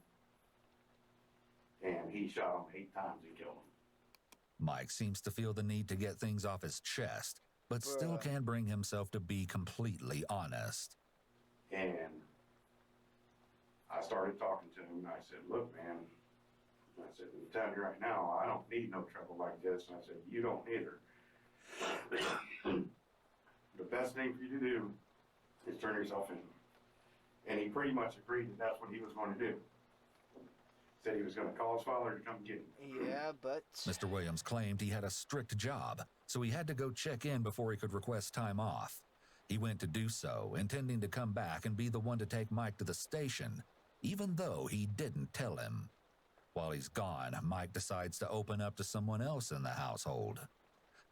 J: and he shot him 8 times and killed him.
D: Mike seems to feel the need to get things off his chest, but still
A: Bruh.
D: can't bring himself to be completely honest.
J: And I started talking to him, and I said, look, man, I said, I'm telling you right now, I don't need no trouble like this. And I said, you don't either. The best thing for you to do is turn yourself in. And he pretty much agreed that that's what he was going to do. Said he was going to call his father to come get him.
A: Yeah, but
D: Mr. Williams claimed he had a strict job, so he had to go check in before he could request time off. He went to do so, intending to come back and be the one to take Mike to the station, even though he didn't tell him. While he's gone, Mike decides to open up to someone else in the household.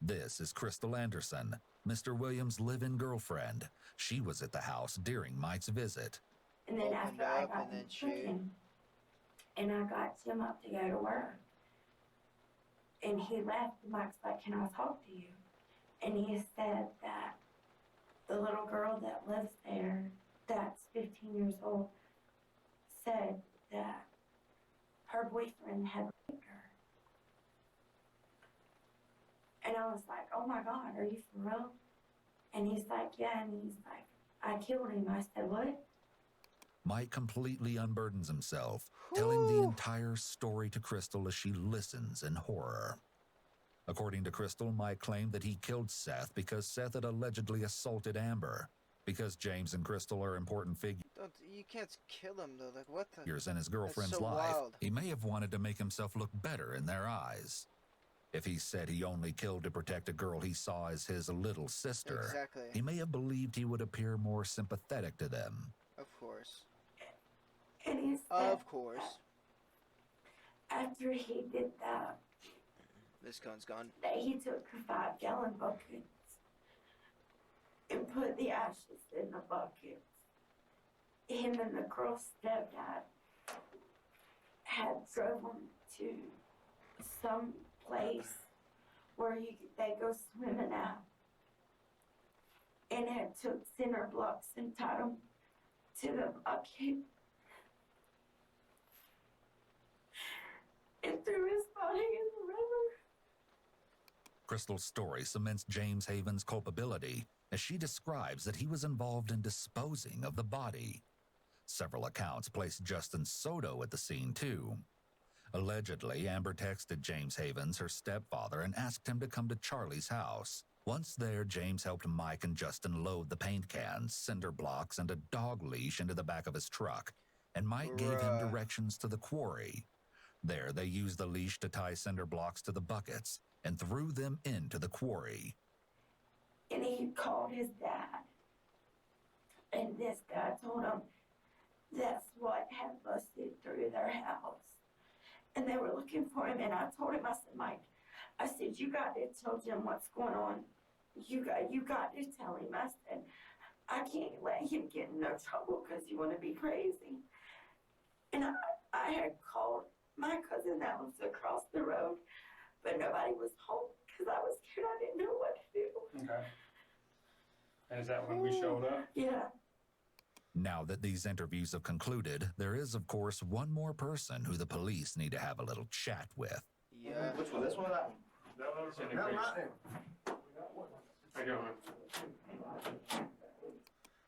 D: This is Crystal Anderson, Mr. Williams' live-in girlfriend. She was at the house during Mike's visit.
K: And then
A: Opened
K: after I
A: up,
K: got
A: and then
K: done
A: she-
K: cooking, and I got Tim up to go to work, and he left, and Mike's like, can I talk to you? And he said that the little girl that lives there, that's 15 years old, said that her boyfriend had raped her. And I was like, oh my God, are you for real? And he's like, yeah, and he's like, I killed him. I said, what?
D: Mike completely unburdens himself, telling the
A: Whew.
D: entire story to Crystal as she listens in horror. According to Crystal, Mike claimed that he killed Seth because Seth had allegedly assaulted Amber. Because James and Crystal are important
A: You can't kill him though. Like what the?
D: figures in his girlfriend's
A: so
D: life,
A: wild.
D: he may have wanted to make himself look better in their eyes. If he said he only killed to protect a girl he saw as his little sister,
A: Exactly.
D: he may have believed he would appear more sympathetic to them.
A: Of course.
K: And he said
A: Of course.
K: after he did that,
A: This cone's gone.
K: that he took 5-gallon buckets and put the ashes in the buckets. Him and the girl's stepdad had drove him to some place where they go swimming at, and had took cinder blocks and tied them to the bucket and threw his body in the river.
D: Crystal's story cements James Haven's culpability as she describes that he was involved in disposing of the body. Several accounts place Justin Soto at the scene too. Allegedly, Amber texted James Havens, her stepfather, and asked him to come to Charlie's house. Once there, James helped Mike and Justin load the paint cans, cinder blocks, and a dog leash into the back of his truck, and Mike gave him
A: Bruh.
D: directions to the quarry. There, they used the leash to tie cinder blocks to the buckets and threw them into the quarry.
K: And he called his dad. And this guy told him that's what had busted through their house. And they were looking for him, and I told him, I said, Mike, I said, you got to tell Jim what's going on. You got to tell him. I said, I can't let him get in no trouble because you want to be crazy. And I had called my cousin that lives across the road, but nobody was home because I was scared. I didn't know what to do.
G: Okay. And is that when we showed up?
K: Yeah.
D: Now that these interviews have concluded, there is, of course, one more person who the police need to have a little chat with.
A: Yeah.
L: Which one? This one or that one?
G: No, not there. How you doing?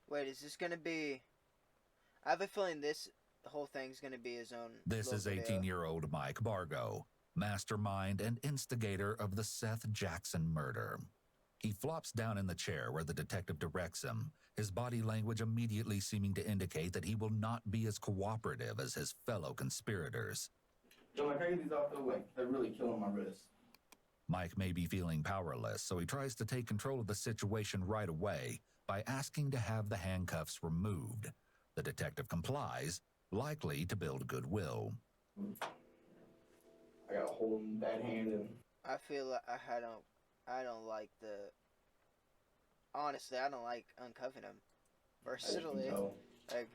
A: Wait, is this gonna be? I have a feeling this whole thing's gonna be his own.
D: This is
A: little video.
D: 18-year-old Mike Bargo, mastermind and instigator of the Seth Jackson murder. He flops down in the chair where the detective directs him, his body language immediately seeming to indicate that he will not be as cooperative as his fellow conspirators.
L: Yo, can I get these off the way? They're really killing my wrist.
D: Mike may be feeling powerless, so he tries to take control of the situation right away by asking to have the handcuffs removed. The detective complies, likely to build goodwill.
L: I gotta hold him that hand and.
A: I feel like I don't like the. Honestly, I don't like uncuffing him. Personally, like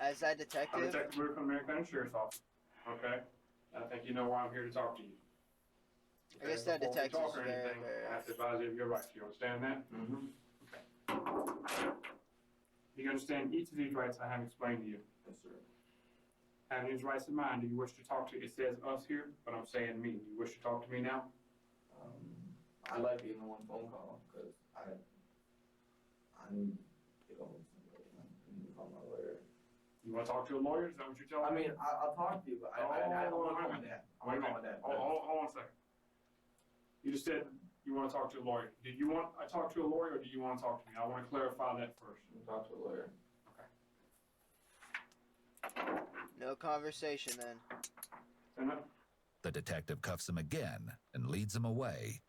A: as that
G: I'm
A: detective.
G: Detective Luke from American Insurance Office. Okay? I think you know why I'm here to talk to you.
A: I guess that
G: Before we
A: detective's
G: talk or
A: very,
G: anything,
A: very.
G: I have to advise you of your rights. You understand that?
L: Mm-hmm.
G: Do you understand each of these rights I have explained to you?
L: Yes, sir.
G: Having these rights in mind, do you wish to talk to, it says us here, but I'm saying me. Do you wish to talk to me now?
L: I like being on one phone call because I need to get on with somebody. I need to call my lawyer.
G: You want to talk to a lawyer? Is that what you're telling me?
L: I mean, I'll talk to you, but I don't want to call my dad. I want to call my dad.
G: Hold on a second. You just said you want to talk to a lawyer. Did you want I talk to a lawyer, or do you want to talk to me? I want to clarify that first.
L: Talk to a lawyer.
A: No conversation then.
G: Enough.
D: The detective cuffs him again and leads him away.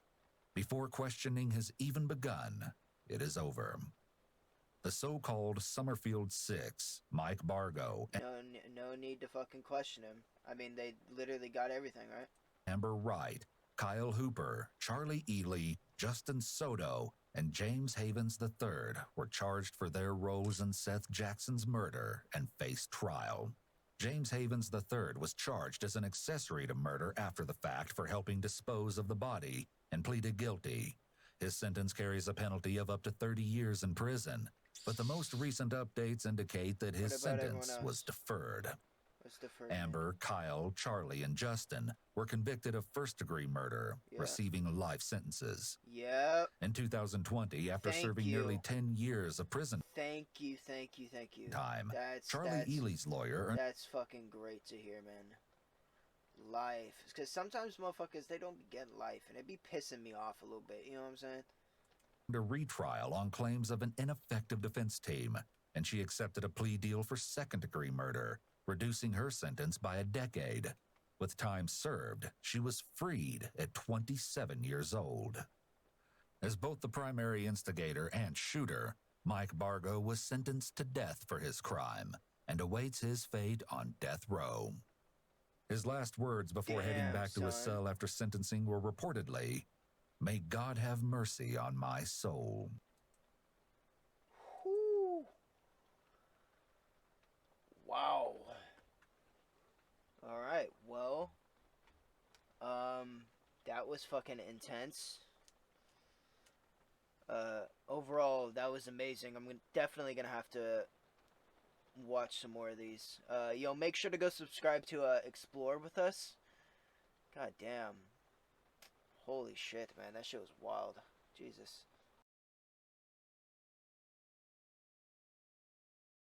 D: Before questioning has even begun, it is over. The so-called Summerfield Six, Mike Bargo, and
A: No need to fucking question him. I mean, they literally got everything, right?
D: Amber Wright, Kyle Hooper, Charlie Ely, Justin Soto, and James Havens III were charged for their roles in Seth Jackson's murder and faced trial. James Havens III was charged as an accessory to murder after the fact for helping dispose of the body and pleaded guilty. His sentence carries a penalty of up to 30 years in prison, but the most recent updates indicate that his
A: What about
D: sentence
A: everyone
D: was
A: else?
D: deferred.
A: What's the first
D: Amber, Kyle, Charlie, and Justin were convicted of first-degree murder,
A: Yeah.
D: receiving life sentences.
A: Yep.
D: In 2020, after
A: Thank
D: serving
A: you.
D: nearly 10 years of prison
A: Thank you.
D: time,
A: That's
D: Charlie Ely's lawyer earned
A: That's fucking great to hear, man. life. Because sometimes motherfuckers, they don't be getting life, and it be pissing me off a little bit, you know what I'm saying?
D: A retrial on claims of an ineffective defense team, and she accepted a plea deal for second-degree murder, reducing her sentence by a decade. With time served, she was freed at 27 years old. As both the primary instigator and shooter, Mike Bargo was sentenced to death for his crime and awaits his fate on death row. His last words before heading back to his cell after sentencing were reportedly, "May God have mercy on my soul."
A: Whew. Wow. Alright, well, that was fucking intense. Overall, that was amazing. I'm definitely gonna have to watch some more of these. Yo, make sure to go subscribe to Explore with us. God damn. Holy shit, man, that shit was wild. Jesus.